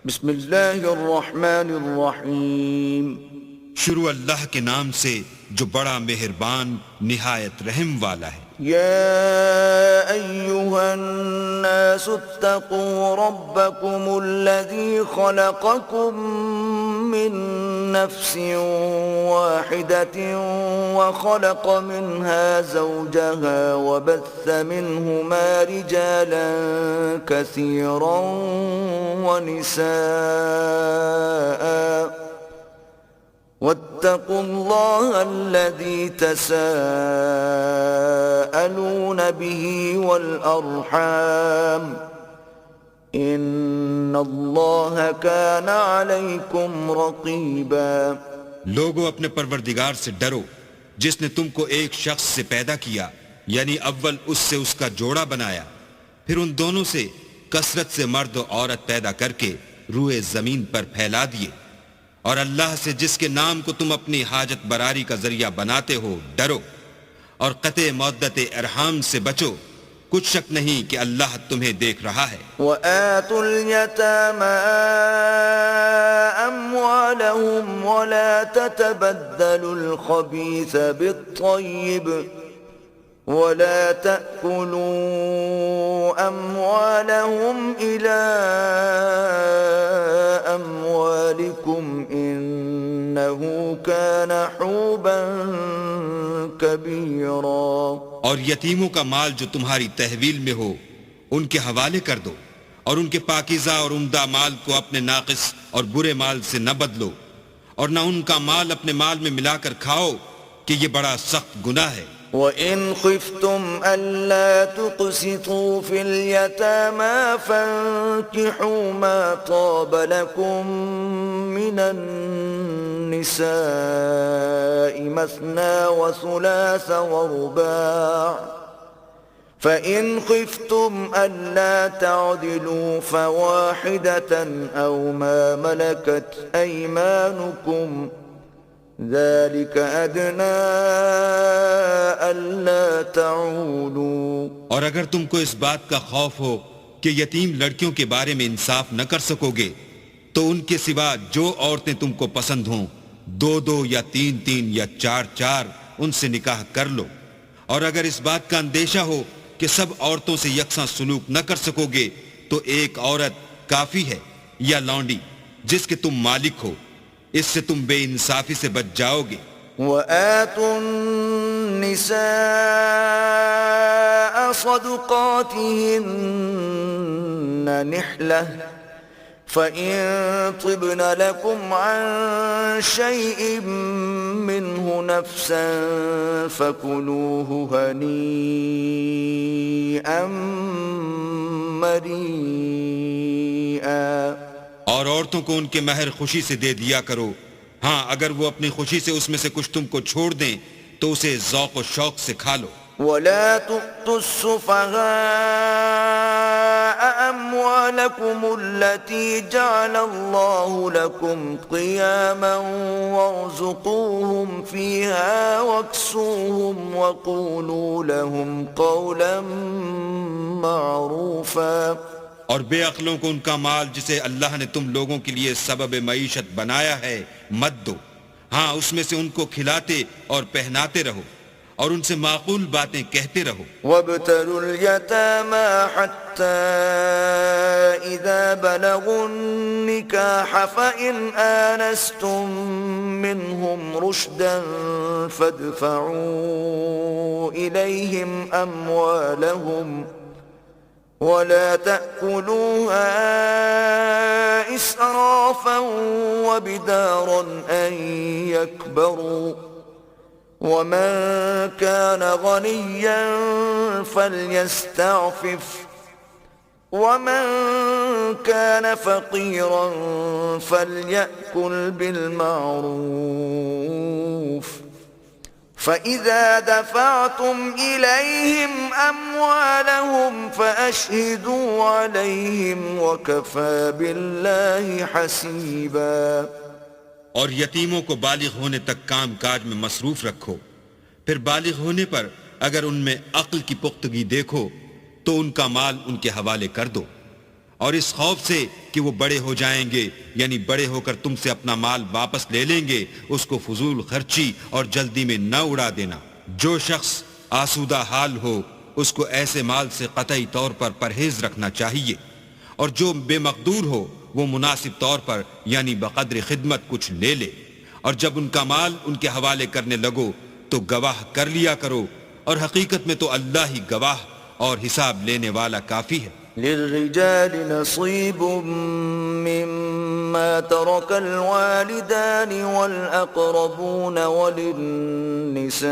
بسم اللہ الرحمن الرحیم. شروع اللہ کے نام سے جو بڑا مہربان نہایت رحم والا ہے. یا ایہا الناس اتقوا ربکم الذی خلقکم من نفس واحدة وخلق منها زوجها وبث منهما رجالا كثيرا ونساء واتقوا الله الذي تساءلون به والأرحام ان اللہ کان علیکم رقیبا. لوگو اپنے پروردگار سے ڈرو جس نے تم کو ایک شخص سے پیدا کیا، یعنی اول اس سے اس کا جوڑا بنایا، پھر ان دونوں سے کثرت سے مرد و عورت پیدا کر کے روئے زمین پر پھیلا دیے، اور اللہ سے جس کے نام کو تم اپنی حاجت براری کا ذریعہ بناتے ہو ڈرو، اور قطع مودت ارحام سے بچو، کچھ شک نہیں کہ اللہ تمہیں دیکھ رہا ہے. وَآتُوا الْيَتَامَى أَمْوَالَهُمْ وَلَا تَتَبَدَّلُوا الْخَبِيثَ بِالطَّيِّبِ وَلَا تَأْكُلُوا أَمْوَالَهُمْ إِلَىٰ أَمْوَالِكُمْ إِنَّهُ كَانَ حُوبًا كَبِيرًا. اور یتیموں کا مال جو تمہاری تحویل میں ہو ان کے حوالے کر دو، اور ان کے پاکیزہ اور عمدہ مال کو اپنے ناقص اور برے مال سے نہ بدلو، اور نہ ان کا مال اپنے مال میں ملا کر کھاؤ کہ یہ بڑا سخت گناہ ہے. وَإِنْ خِفْتُمْ أَلَّا تُقْسِطُوا فِي الْيَتَامَى فَانكِحُوا مَا طَابَ لَكُم مِّنَ النِّسَاءِ مَثْنَىٰ وَثُلَاثَ وَرُبَاعَ فَإِنْ خِفْتُمْ أَلَّا تَعْدِلُوا فَوَاحِدَةً أَوْ مَا مَلَكَتْ أَيْمَانُكُمْ ذَلِكَ أَدْنَىٰ أَلَّا تَعُولُوا. اور اگر تم کو اس بات کا خوف ہو کہ یتیم لڑکیوں کے بارے میں انصاف نہ کر سکو گے تو ان کے سوا جو عورتیں تم کو پسند ہوں، 2 یا 3 یا 4 ان سے نکاح کر لو. اور اگر اس بات کا اندیشہ ہو کہ سب عورتوں سے یکساں سلوک نہ کر سکو گے تو ایک عورت کافی ہے یا لونڈی جس کے تم مالک ہو، اس سے تم بے انصافی سے بچ جاؤ گے. وَآتُوا النِّسَاءَ صَدُقَاتِهِنَّ نِحْلَةً فَإِن طِبْنَ لَكُمْ عَن شَيْءٍ مِّنْهُ نَفْسًا فَكُلُوهُ هَنِيئًا مَّرِيئًا. اور عورتوں کو ان کے مہر خوشی سے دے دیا کرو، ہاں اگر وہ اپنی خوشی سے اس میں سے کچھ تم کو چھوڑ دیں تو اسے ذوق و شوق سے کھا لو. وَلَا تُؤْتُوا السُّفَهَاءَ أَمْوَالَكُمُ الَّتِي جَعَلَ اللَّهُ لَكُمْ قِيَامًا وَارْزُقُوهُمْ فِيهَا وَاكْسُوهُمْ وَقُولُوا لَهُمْ قَوْلًا مَّعْرُوفًا. اور بے عقلوں کو ان کا مال جسے اللہ نے تم لوگوں کے لیے سبب معیشت بنایا ہے مت دو، ہاں اس میں سے ان کو کھلاتے اور پہناتے رہو اور ان سے معقول باتیں کہتے رہو. وَابْتَلُوا الْيَتَامَى حَتَّى إِذَا بَلَغُوا النِّكَاحَ فَإِنْ آنَسْتُم مِّنْهُمْ رُشْدًا فَادْفَعُوا إِلَيْهِمْ أَمْوَالَهُمْ وَلَا تَأْكُلُوهَا إِسْرَافًا وَبِدَارًا أَن يَكْبَرُوا وَمَن كَانَ غَنِيًّا فَلْيَسْتَعْفِفْ وَمَن كَانَ فَقِيرًا فَلْيَأْكُلْ بِالْمَعْرُوفِ فَإِذَا دَفَعْتُمْ إِلَيْهِمْ أَمْوَالَهُمْ فَأَشْهِدُوا عَلَيْهِمْ وَكَفَى بِاللَّهِ حَسِيبًا. اور یتیموں کو بالغ ہونے تک کام کاج میں مصروف رکھو، پھر بالغ ہونے پر اگر ان میں عقل کی پختگی دیکھو تو ان کا مال ان کے حوالے کر دو، اور اس خوف سے کہ وہ بڑے ہو جائیں گے، یعنی بڑے ہو کر تم سے اپنا مال واپس لے لیں گے، اس کو فضول خرچی اور جلدی میں نہ اڑا دینا۔ جو شخص آسودہ حال ہو اس کو ایسے مال سے قطعی طور پر پرہیز رکھنا چاہیے، اور جو بے مقدور ہو وہ مناسب طور پر یعنی بقدر خدمت کچھ لے لے، اور جب ان کا مال ان کے حوالے کرنے لگو تو گواہ کر لیا کرو، اور حقیقت میں تو اللہ ہی گواہ اور حساب لینے والا کافی ہے۔ للرجال نصيب مما ترك الوالدان والأقربون وللنساء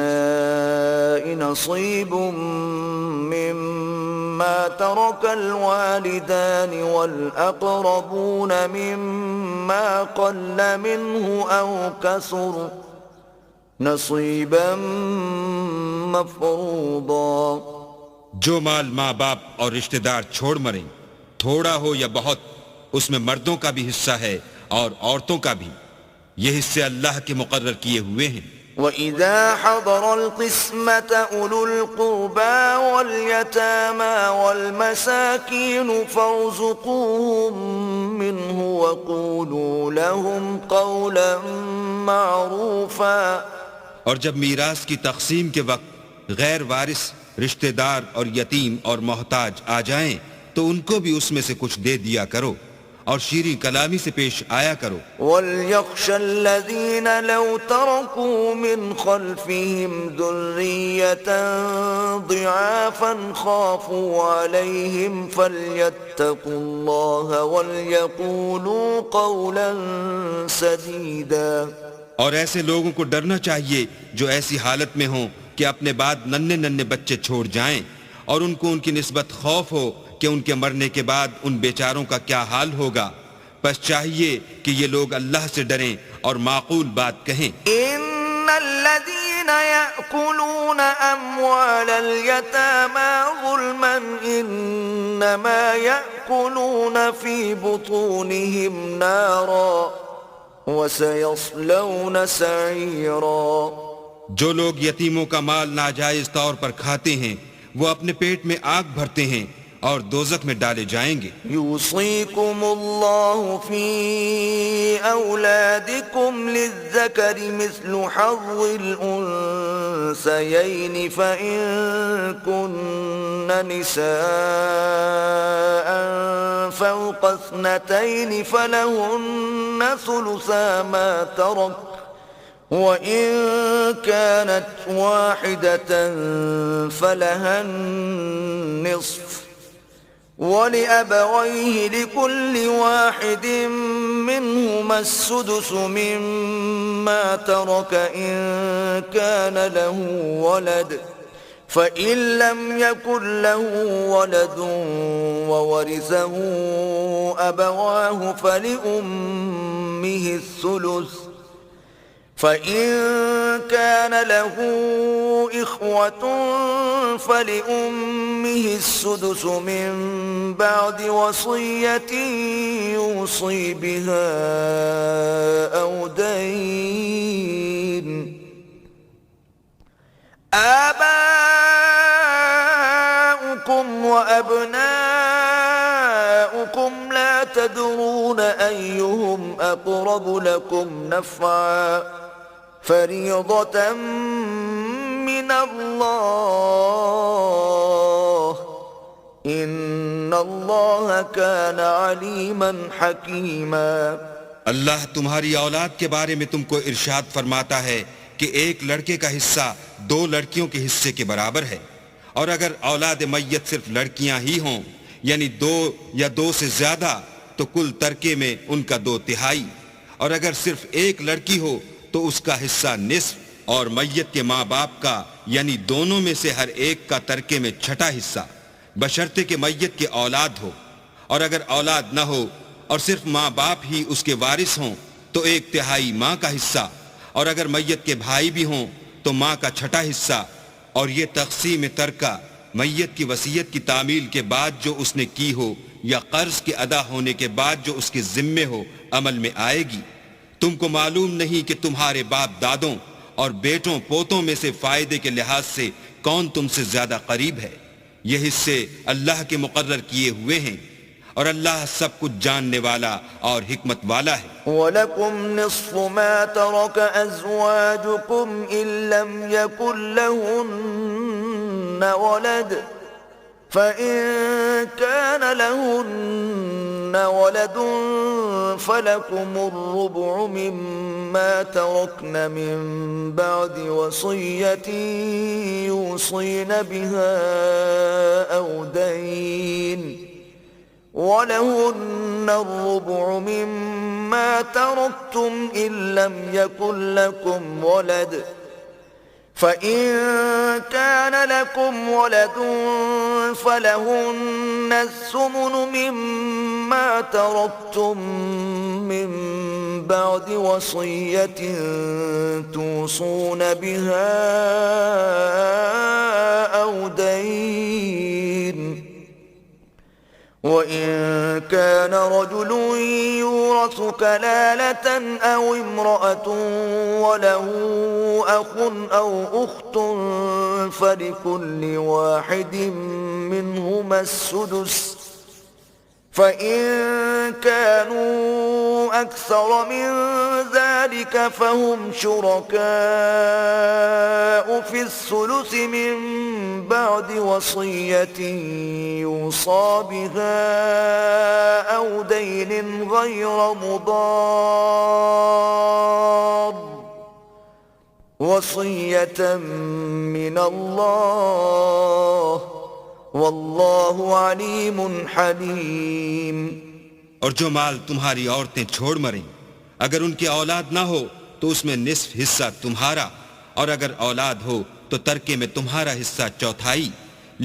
نصيب مما ترك الوالدان والأقربون مما قل منه أو كثر نصيبا مفروضا۔ جو مال ماں باپ اور رشتہ دار چھوڑ مریں، تھوڑا ہو یا بہت، اس میں مردوں کا بھی حصہ ہے اور عورتوں کا بھی، یہ حصے اللہ کے مقرر کیے ہوئے ہیں۔ وَإِذَا حَضَرَ الْقِسْمَةَ أُولُو الْقُرْبَى وَالْيَتَامَى وَالْمَسَاكِينُ فَارْزُقُوهُم مِّنْهُ وَقُولُوا لَهُمْ قَوْلًا مَّعْرُوفًا۔ اور جب میراث کی تقسیم کے وقت غیر وارث رشتہ دار اور یتیم اور محتاج آ جائیں تو ان کو بھی اس میں سے کچھ دے دیا کرو اور شیریں کلامی سے پیش آیا کرو۔ وَلْيَخْشَ الَّذِينَ لَوْ تَرَكُوا مِنْ خَلْفِهِمْ ذُرِّيَّةً ضِعَافًا خَافُوا عَلَيْهِمْ فَلْيَتَّقُوا اللَّهَ وَلْيَقُولُوا قَوْلًا سَدِيدًا۔ اور ایسے لوگوں کو ڈرنا چاہیے جو ایسی حالت میں ہوں کہ اپنے بعد ننھے بچے چھوڑ جائیں، اور ان کو ان کی نسبت خوف ہو کہ ان کے مرنے کے بعد ان بیچاروں کا کیا حال ہوگا، پس چاہیے کہ یہ لوگ اللہ سے ڈریں اور معقول بات کہیں۔ ان الذين يأكلون اموال اليتامى ظلما انما يأكلون في بطونهم نارا وسيصلون سعيرا۔ جو لوگ یتیموں کا مال ناجائز طور پر کھاتے ہیں وہ اپنے پیٹ میں آگ بھرتے ہیں اور دوزخ میں ڈالے جائیں گے۔ یوصیکم اللہ فی اولادکم للذکر مثل حظ الانثیین فإن کن نساء فوق اثنتین فلہن ثلثا ما ترک وَإِن كَانَتْ وَاحِدَةً فَلَهَا النِّصْفُ وَلِأَبَوَيْهِ لِكُلِّ وَاحِدٍ مِّنْهُمَا السُّدُسُ مِمَّا تَرَكَ إِن كَانَ لَهُ وَلَدٌ فَإِن لَّمْ يَكُن لَّهُ وَلَدٌ وَوَرِثَهُ أَبَوَاهُ فَلِأُمِّهِ الثُّلُثُ فَإِن كَانَ لَهُ إِخْوَةٌ فَلِأُمِّهِ السُّدُسُ مِن بَعْدِ وَصِيَّةٍ يُوصِي بِهَا أَوْ دَيْنٍ۔ آباؤكم وأبناؤكم لا تدرون أيهم أقرب لكم نفعا فريضة من الله إن الله كان عليما حكيما۔ اللہ تمہاری اولاد کے بارے میں تم کو ارشاد فرماتا ہے کہ ایک لڑکے کا حصہ دو لڑکیوں کے حصے کے برابر ہے، اور اگر اولاد میت صرف لڑکیاں ہی ہوں یعنی دو یا دو سے زیادہ تو کل ترکے میں ان کا 2/3، اور اگر صرف ایک لڑکی ہو تو اس کا حصہ نصف، اور میت کے ماں باپ کا یعنی دونوں میں سے ہر ایک کا ترکے میں 6واں حصہ، بشرطے کہ میت کے اولاد ہو، اور اگر اولاد نہ ہو اور صرف ماں باپ ہی اس کے وارث ہوں تو 1/3 ماں کا حصہ، اور اگر میت کے بھائی بھی ہوں تو ماں کا 6واں حصہ۔ اور یہ تقسیم ترکہ میت کی وصیت کی تعمیل کے بعد جو اس نے کی ہو یا قرض کے ادا ہونے کے بعد جو اس کے ذمے ہو عمل میں آئے گی۔ تم کو معلوم نہیں کہ تمہارے باپ دادوں اور بیٹوں پوتوں میں سے فائدے کے لحاظ سے کون تم سے زیادہ قریب ہے، یہ حصے اللہ کے مقرر کیے ہوئے ہیں، اور اللہ سب کچھ جاننے والا اور حکمت والا ہے. وَلَكُمْ نِصْفُ مَا تَرَكَ أَزْوَاجُكُمْ إِن لَّمْ يَكُن لَّهُنَّ وَلَدٌ فَإِن كَانَ لَهُنَّ وَلَدٌ فَلَكُمُ الرُّبُعُ مِمَّا تَرَكْنَ مِن بَعْدِ وَصِيَّةٍ يُوصِينَ بِهَا أَوْ دَيْنٍ وَلَهُنَّ الرُّبُعُ مِمَّا تَرَكْتُمْ إِن لَّمْ يَكُن لَّكُمْ وَلَدٌ فَإِن كَانَ لَكُمْ وَلَدٌ فَلَهُنَّ الثُّمُنُ مِمَّا تَرَكْتُم مِّن بَعْدِ وَصِيَّةٍ تُوصُونَ بِهَا أَوْ دَيْنٍ وَإِن كَانَ رَجُلٌ يُورَثُ كَلَالَةً أَوْ امْرَأَةٌ وَلَهُ أَخٌ أَوْ أُخْتٌ فَلِكُلِّ وَاحِدٍ مِّنْهُمَا السُّدُسُ فَإِن كَانُوا أَكْثَرَ مِن ذَلِكَ فَهُمْ شُرَكَاءُ فِي الثُّلُثِ مِن بَعْدِ وَصِيَّةٍ يُوصَى بِهَا أَوْ دَيْنٍ غَيْرَ مُضَارٍّ وَصِيَّةً مِّنَ اللَّهِ واللہ علیم حلیم. اور جو مال تمہاری عورتیں چھوڑ مریں اگر ان کی اولاد نہ ہو تو اس میں نصف حصہ تمہارا، اور اگر اولاد ہو تو ترکے میں تمہارا حصہ چوتھائی،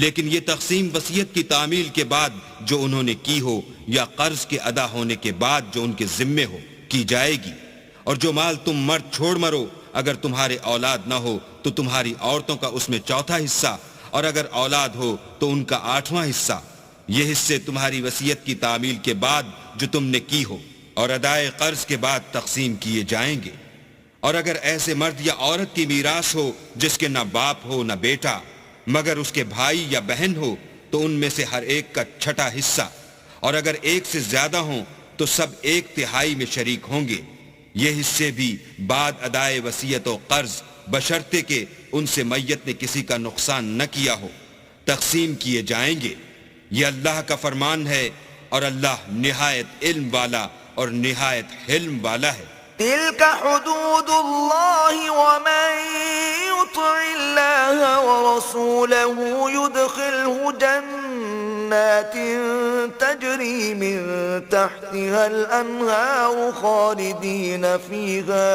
لیکن یہ تقسیم وصیت کی تعمیل کے بعد جو انہوں نے کی ہو یا قرض کے ادا ہونے کے بعد جو ان کے ذمے ہو کی جائے گی. اور جو مال تم مرد چھوڑ مرو اگر تمہارے اولاد نہ ہو تو تمہاری عورتوں کا اس میں چوتھا حصہ، اور اگر اولاد ہو تو ان کا 8واں حصہ. یہ حصے تمہاری وصیت کی تعمیل کے بعد جو تم نے کی ہو اور ادائے قرض کے بعد تقسیم کیے جائیں گے. اور اگر ایسے مرد یا عورت کی میراث ہو جس کے نہ باپ ہو نہ بیٹا مگر اس کے بھائی یا بہن ہو تو ان میں سے ہر ایک کا چھٹا حصہ، اور اگر ایک سے زیادہ ہوں تو سب 1/3 میں شریک ہوں گے. یہ حصے بھی بعد ادائے وصیت و قرض بشرطے کہ ان سے میت نے کسی کا نقصان نہ کیا ہو تقسیم کیے جائیں گے. یہ اللہ کا فرمان ہے اور اللہ نہایت علم والا اور نہایت حلم والا ہے. تلك حدود الله ومن يطع الله ورسوله يدخله جنات تجري من تحتها الأنهار خالدين فيها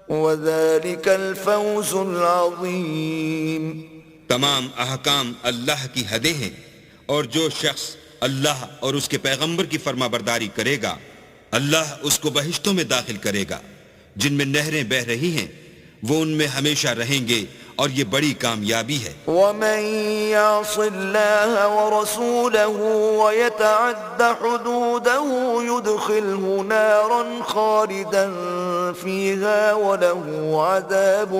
وذلك الفوز العظيم. تمام احکام اللہ کی حدیں ہیں، اور جو شخص اللہ اور اس کے پیغمبر کی فرما برداری کرے گا اللہ اس کو بہشتوں میں داخل کرے گا جن میں نہریں بہہ رہی ہیں، وہ ان میں ہمیشہ رہیں گے اور یہ بڑی کامیابی ہے. ومن يعص الله ورسوله ويتعد حدوده يدخله نارا خالدا فيها وله عذاب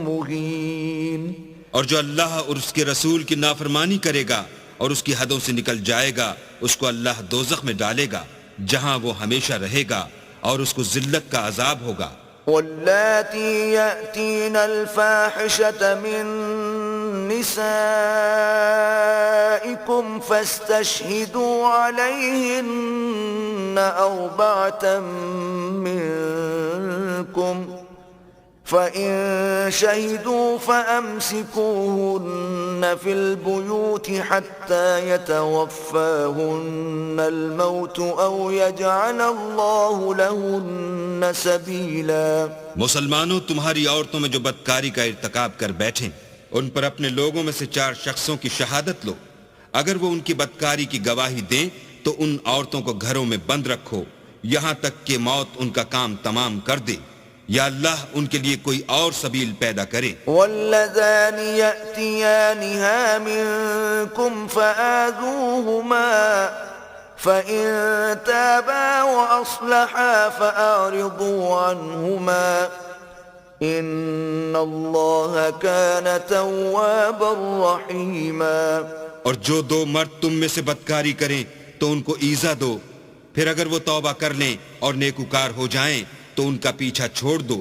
مهين. اور جو اللہ اور اس کے رسول کی نافرمانی کرے گا اور اس کی حدوں سے نکل جائے گا اس کو اللہ دوزخ میں ڈالے گا جہاں وہ ہمیشہ رہے گا اور اس کو ذلت کا عذاب ہوگا. واللاتی یأتین الفاحشة من نسائکم فاستشہدوا علیہن 4 منکم فَإِن شَهِدُوا فَأَمْسِكُوهُنَّ فِي الْبُيُوتِ حَتَّى يَتَوَفَّاهُنَّ الْمَوْتُ أَوْ يَجْعَلَ اللَّهُ لَهُنَّ سَبِيلًا. مسلمانوں، تمہاری عورتوں میں جو بدکاری کا ارتکاب کر بیٹھیں ان پر اپنے لوگوں میں سے 4 شخصوں کی شہادت لو. اگر وہ ان کی بدکاری کی گواہی دیں تو ان عورتوں کو گھروں میں بند رکھو یہاں تک کہ موت ان کا کام تمام کر دے، یا اللہ ان کے لیے کوئی اور سبیل پیدا کرے. واللذان یأتیانها منکم فآذوهما فإن تابا وأصلحا فأعرضوا عنهما ان اللہ کان توابا رحیما. اور جو 2 مرد تم میں سے بدکاری کریں تو ان کو ایذا دو، پھر اگر وہ توبہ کر لیں اور نیکوکار ہو جائیں تو ان کا پیچھا چھوڑ دو،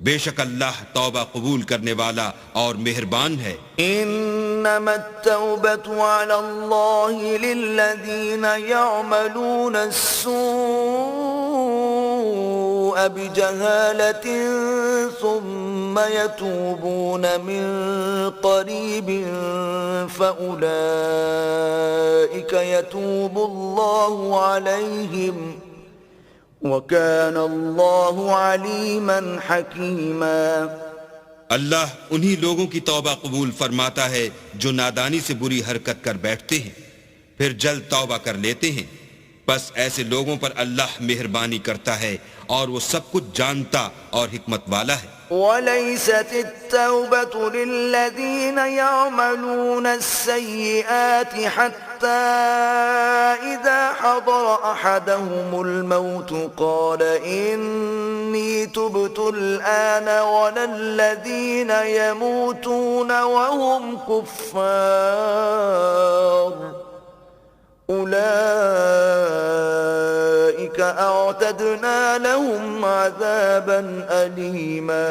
بے شک اللہ توبہ قبول کرنے والا اور مہربان ہے۔ إنما التوبة على الله للذين يعملون السوء بجهالة ثم يتوبون من قريب فأولئك يتوب الله عليهم وَكَانَ اللَّهُ عَلِيمًا حَكِيمًا۔ اللہ انہی لوگوں کی توبہ قبول فرماتا ہے جو نادانی سے بری حرکت کر بیٹھتے ہیں پھر جلد توبہ کر لیتے ہیں، بس ایسے لوگوں پر اللہ مہربانی کرتا ہے اور وہ سب کچھ جانتا اور حکمت والا ہے۔ وَلَيْسَتِ التَّوْبَةُ لِلَّذِينَ يَعْمَلُونَ السَّيِّئَاتِ حَتَّى إِذَا حَضَرَ أَحَدَهُمُ الْمَوْتُ قَالَ إِنِّي تُبْتُ الْآنَ وَلَا الَّذِينَ يَمُوتُونَ وَهُمْ كُفَّارٌ أُولَئِكَ أَعْتَدْنَا لَهُمْ عَذَابًا أَلِيمًا۔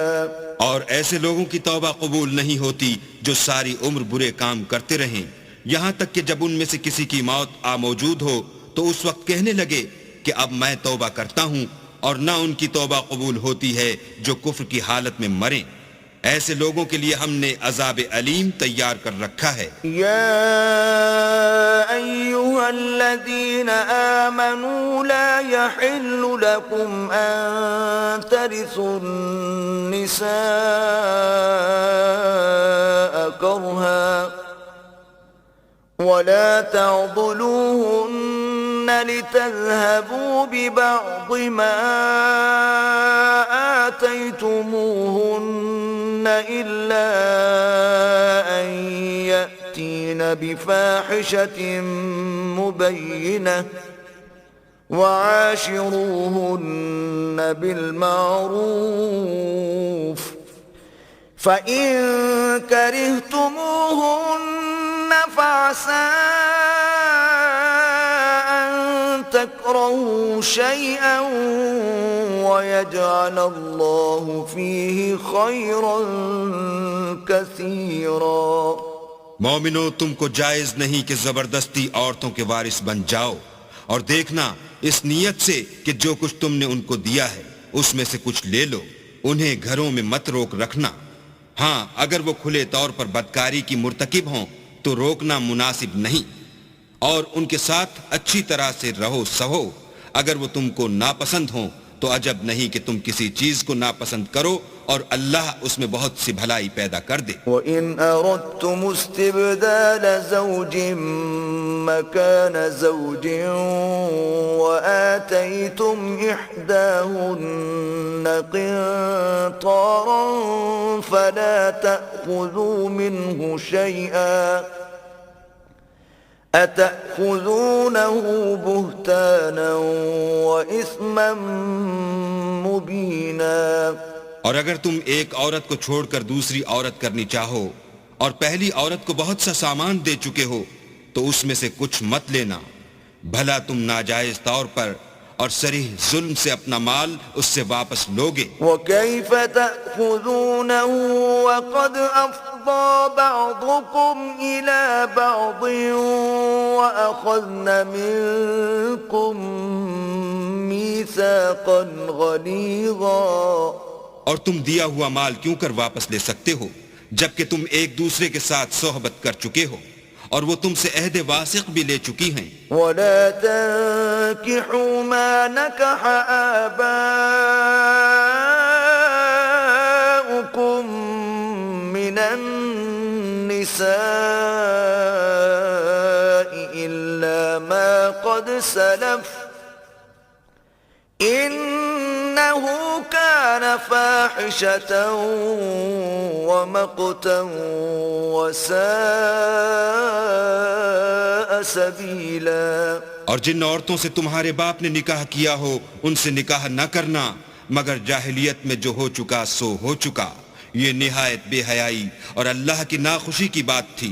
اور ایسے لوگوں کی توبہ قبول نہیں ہوتی جو ساری عمر برے کام کرتے رہیں، یہاں تک کہ جب ان میں سے کسی کی موت آ موجود ہو تو اس وقت کہنے لگے کہ اب میں توبہ کرتا ہوں، اور نہ ان کی توبہ قبول ہوتی ہے جو کفر کی حالت میں مریں۔ ایسے لوگوں کے لیے ہم نے عذاب علیم تیار کر رکھا ہے۔ یا ایہا الذین آمنوا لا یحل لکم ان ترثوا النساء کرہا ولا تعضلوهن لتذهبوا ببعض ما آتيتموهن إلا أن يأتين بفاحشة مبينة وعاشروهن بالمعروف فإن كرهتموهن فعسى أن تكرهوا شيئا ويجعل الله فيه خيرا كثيرا۔ مومنو، تم کو جائز نہیں کہ زبردستی عورتوں کے وارث بن جاؤ، اور دیکھنا اس نیت سے کہ جو کچھ تم نے ان کو دیا ہے اس میں سے کچھ لے لو، انہیں گھروں میں مت روک رکھنا۔ ہاں، اگر وہ کھلے طور پر بدکاری کی مرتکب ہوں تو روکنا مناسب نہیں، اور ان کے ساتھ اچھی طرح سے رہو سہو۔ اگر وہ تم کو ناپسند ہوں تو عجب نہیں کہ تم کسی چیز کو ناپسند کرو اور اللہ اس میں بہت سی بھلائی پیدا کر دے۔ وَإِنْ أَرَدْتُمُ اسْتِبْدَالَ زَوْجٍ مَكَانَ زَوْجٍ وَآتَيْتُمْ إِحْدَاهُنَّ قِنطَارًا فَلَا تَأْخُذُوا مِنْهُ شَيْئًا أَتَأْخُذُونَهُ بُهْتَانًا وَإِثْمًا مُبِينًا۔ اور اگر تم ایک عورت کو چھوڑ کر دوسری عورت کرنی چاہو اور پہلی عورت کو بہت سا سامان دے چکے ہو تو اس میں سے کچھ مت لینا، بھلا تم ناجائز طور پر اور صریح ظلم سے اپنا مال اس سے واپس لوگے۔ وَكَيْفَ تَأْخُذُونَهُ وَقَدْ أَفْضَى بَعْضُكُمْ إِلَى بَعْضٍ وَأَخَذْنَ مِنْكُمْ مِيثَاقًا غَلِيظًا۔ اور تم دیا ہوا مال کیوں کر واپس لے سکتے ہو جبکہ تم ایک دوسرے کے ساتھ صحبت کر چکے ہو اور وہ تم سے عہد واثق بھی لے چکی ہیں۔ وَلَا تَنكِحُوا مَا نَكَحَ آبَاؤُكُم مِّنَ النِّسَاءِ إِلَّا مَا قَدْ سَلَفَ إِنَّهُ كَانَ فَاحِشَةً وَمَقْتًا وَسَاءَ سَبِيلًا۔ اور جن عورتوں سے تمہارے باپ نے نکاح کیا ہو ان سے نکاح نہ کرنا مگر جاہلیت میں جو ہو چکا سو ہو چکا، یہ نہایت بے حیائی اور اللہ کی ناخوشی کی بات تھی۔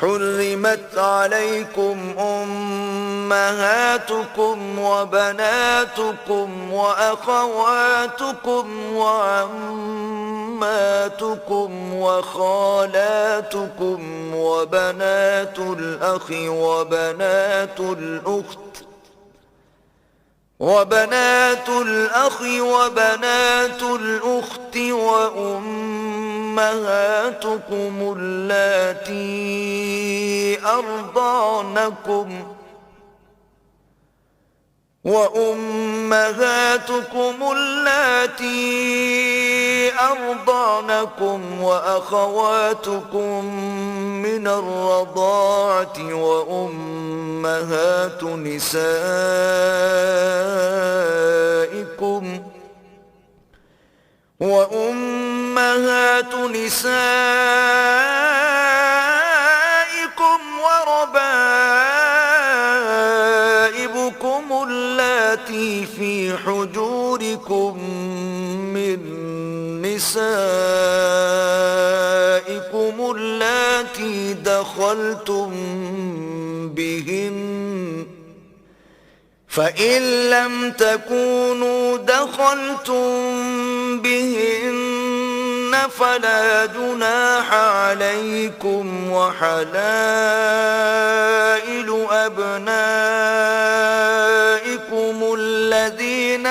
حرمت عليكم أمهاتكم وبناتكم وأخواتكم وعماتكم وخالاتكم وبنات الأخ وبنات الأخت وأمهاتكم اللاتي أرضعنكم وأخواتكم من الرضاعة وأمهات نسائكم وربائبكم اللاتي في حجوركم من نسائكم اللاتي دخلتم بهن، فإن لم تكونوا دخلتم بهن فلا جناح عليكم وحلائل أبنائكم الذين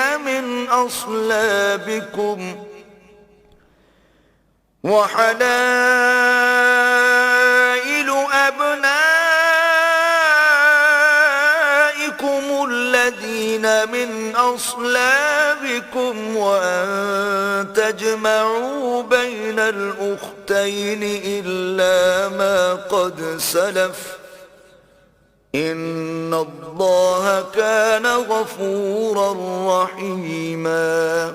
من أصلابكم وأن تجمعوا بين الأختين إلا ما قد سلف إن الله كان غفورا رحيما।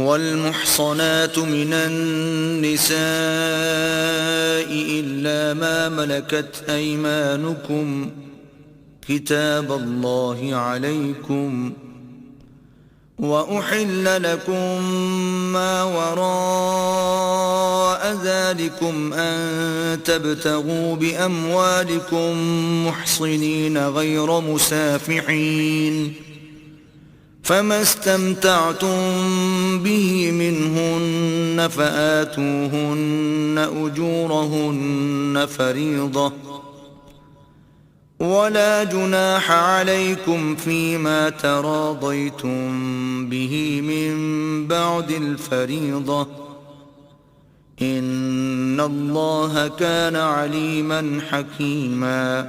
والمحصنات من النساء إلا ما ملكت أيمانكم كتاب الله عليكم، وأحل لكم ما وراء ذلكم أن تبتغوا بأموالكم محصنين غير مسافحين، فما استمتعتم به منهن فآتوهن أجورهن فريضة، ولا جناح عليكم فيما تراضيتم به من بعد الفريضة، إن الله كان عليما حكيما।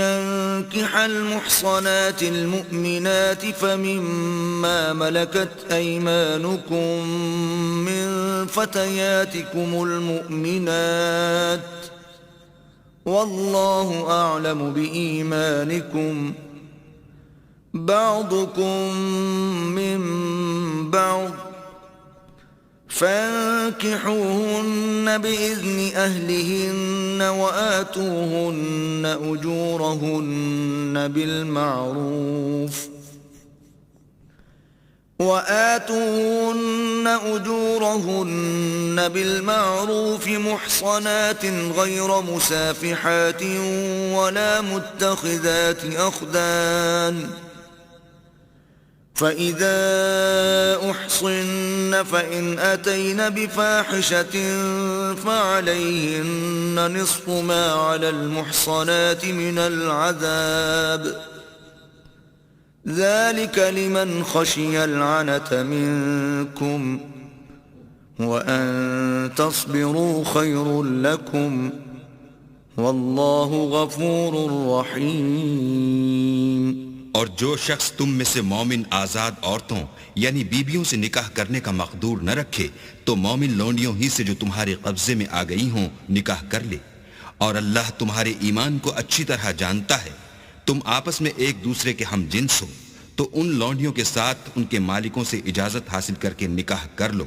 ينكح المحصنات المؤمنات فمما ملكت أيمانكم من فتياتكم المؤمنات، والله أعلم بإيمانكم، بعضكم من بعض، فانكحوهن بإذن أهلهن وآتوهن أجورهن بالمعروف محصنات غير مسافحات ولا متخذات أخدان فإذا أحصن فإن أتين بفاحشة فعليهن نصف ما على المحصنات من العذاب ذلك لمن خشي العنة منكم وأن تصبروا خير لكم والله غفور رحيم. اور جو شخص تم میں سے مومن آزاد عورتوں یعنی بیویوں سے نکاح کرنے کا مقدور نہ رکھے تو مومن لونڈیوں ہی سے جو تمہارے قبضے میں آ گئی ہوں نکاح کر لے. اور اللہ تمہارے ایمان کو اچھی طرح جانتا ہے. تم آپس میں ایک دوسرے کے ہم جنس ہو تو ان لونڈیوں کے ساتھ ان کے مالکوں سے اجازت حاصل کر کے نکاح کر لو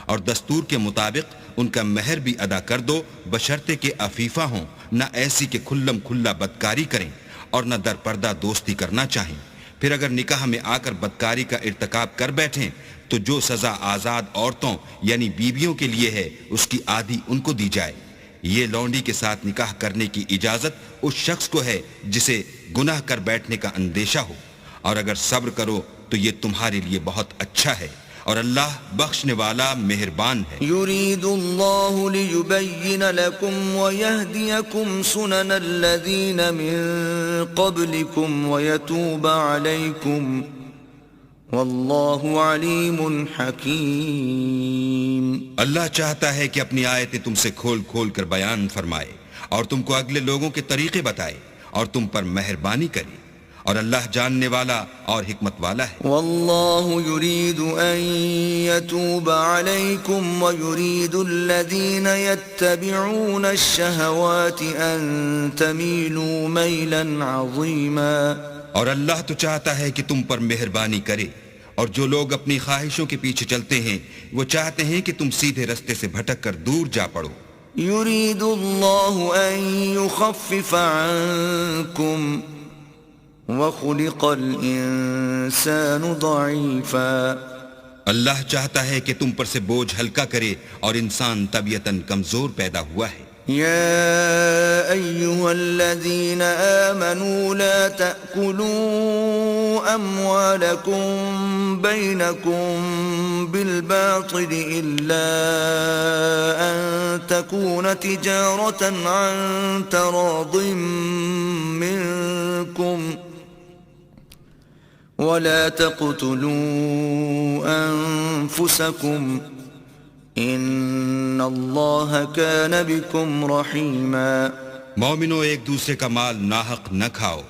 اور دستور کے مطابق ان کا مہر بھی ادا کر دو بشرطے کہ عفیفہ ہوں، نہ ایسی کہ کھلم کھلا بدکاری کریں اور نہ در پردہ دوستی کرنا چاہیں. پھر اگر نکاح میں آ کر بدکاری کا ارتکاب کر بیٹھیں تو جو سزا آزاد عورتوں یعنی بیویوں کے لیے ہے اس کی آدھی ان کو دی جائے. یہ لونڈی کے ساتھ نکاح کرنے کی اجازت اس شخص کو ہے جسے گناہ کر بیٹھنے کا اندیشہ ہو، اور اگر صبر کرو تو یہ تمہارے لیے بہت اچھا ہے اور اللہ بخشنے والا مہربان ہے. يريد الله ليبين لكم ويهديكم سنن الذين من قبلكم ويتوب عليكم والله عليم حكيم. اللہ چاہتا ہے کہ اپنی آیتیں تم سے کھول کھول کر بیان فرمائے اور تم کو اگلے لوگوں کے طریقے بتائے اور تم پر مہربانی کرے، اور اللہ جاننے والا اور حکمت والا ہے. والله يريد أن يتوب عليكم ويريد الذين يتبعون الشهوات أن تميلوا ميلا عظيما. اور اللہ تو چاہتا ہے کہ تم پر مہربانی کرے، اور جو لوگ اپنی خواہشوں کے پیچھے چلتے ہیں وہ چاہتے ہیں کہ تم سیدھے رستے سے بھٹک کر دور جا پڑو. يريد الله أن يخفف عنكم وخلق الانسان ضعیفا. اللہ چاہتا ہے کہ تم پر سے بوجھ ہلکا کرے اور انسان طبیعتاً کمزور پیدا ہوا ہے. یا ایہا الذین آمنوا لا تأکلوا اموالکم بینکم بالباطل الا ان تکون تجارة عن تراض منکم ولا تقتلوا انفسکم ان اللہ کان بکم رحیما. مومنو ایک دوسرے کا مال ناحق نہ کھاؤ.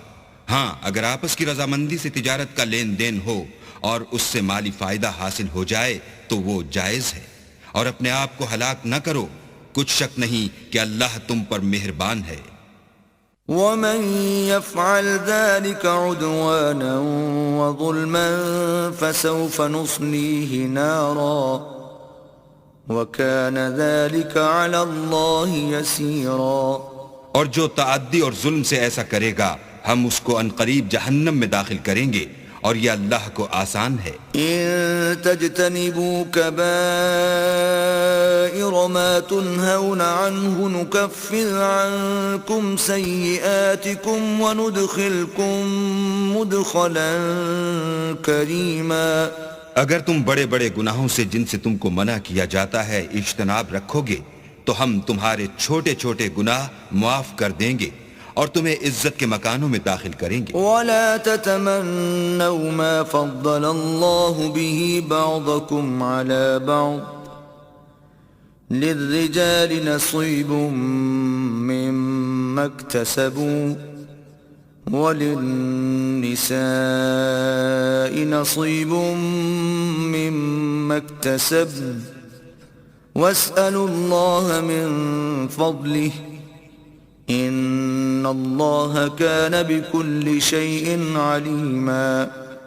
ہاں اگر آپس کی رضامندی سے تجارت کا لین دین ہو اور اس سے مالی فائدہ حاصل ہو جائے تو وہ جائز ہے. اور اپنے آپ کو ہلاک نہ کرو، کچھ شک نہیں کہ اللہ تم پر مہربان ہے. ومن يفعل ذلك عدوانا وظلما فسوف نصليه نارا وكان ذلك على الله يسيرا. اور جو تعدی اور ظلم سے ایسا کرے گا ہم اس کو عنقریب جہنم میں داخل کریں گے اور یہ اللہ کو آسان ہے. ان تجتنبوا كبائر ما تنهون عنه نكفر عنكم سيئاتكم وندخلكم مدخلا كريما. اگر تم بڑے بڑے گناہوں سے جن سے تم کو منع کیا جاتا ہے اجتناب رکھو گے تو ہم تمہارے چھوٹے چھوٹے گناہ معاف کر دیں گے اور تمہیں عزت کے مکانوں میں داخل کریں گے. ولا تتمنوا ما فضل الله به بعضكم على بعض للرجال نصيب مما اكتسبوا وللنساء نصيب مما اكتسبن واسألوا الله من فضله ان اللہ کان بکل شیء علیما.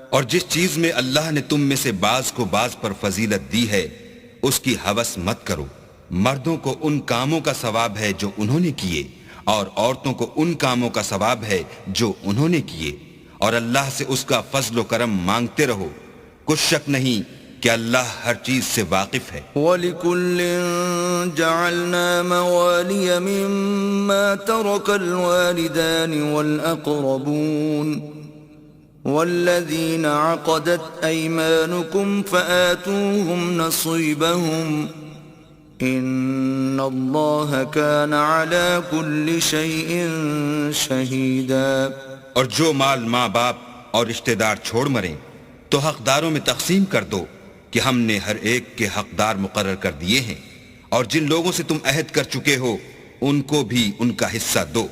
اور جس چیز میں اللہ نے تم میں سے بعض کو بعض پر فضیلت دی ہے اس کی ہوس مت کرو. مردوں کو ان کاموں کا ثواب ہے جو انہوں نے کیے، اور عورتوں کو ان کاموں کا ثواب ہے جو انہوں نے کیے، اور اللہ سے اس کا فضل و کرم مانگتے رہو. کچھ شک نہیں کہ اللہ ہر چیز سے واقف ہے. وَلِكُلٍّ جَعَلْنَا مَوَالِيَ مِمَّا تَرَكَ الْوَالِدَانِ وَالْأَقْرَبُونَ وَالَّذِينَ عَقَدَتْ أَيْمَانُكُمْ فَآتُوهُمْ نَصِيبَهُمْ إِنَّ اللَّهَ كَانَ عَلَى كُلِّ شَيْءٍ شَهِيدًا. اور جو مال ماں باپ اور رشتہ دار چھوڑ مریں تو حقداروں میں تقسیم کر دو کہ ہم نے ہر ایک کے حقدار مقرر کر دیے ہیں، اور جن لوگوں سے تم عہد کر چکے ہو ان کو بھی ان کا حصہ دو.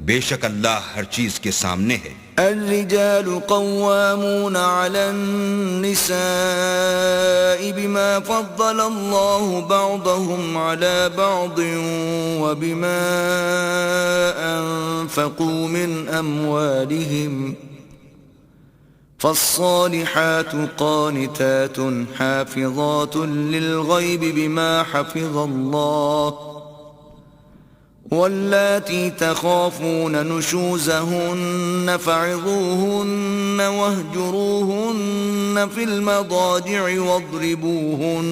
بے شک اللہ ہر چیز کے سامنے ہے. الرجال قوامون على النساء بما فضل الله بعضهم على بعض وبما أنفقوا من أموالهم فالصالحات قانتات حافظات للغيب بما حفظ الله واللاتي تخافون نشوزهن فعظوهن واهجروهن في المضاجع واضربوهن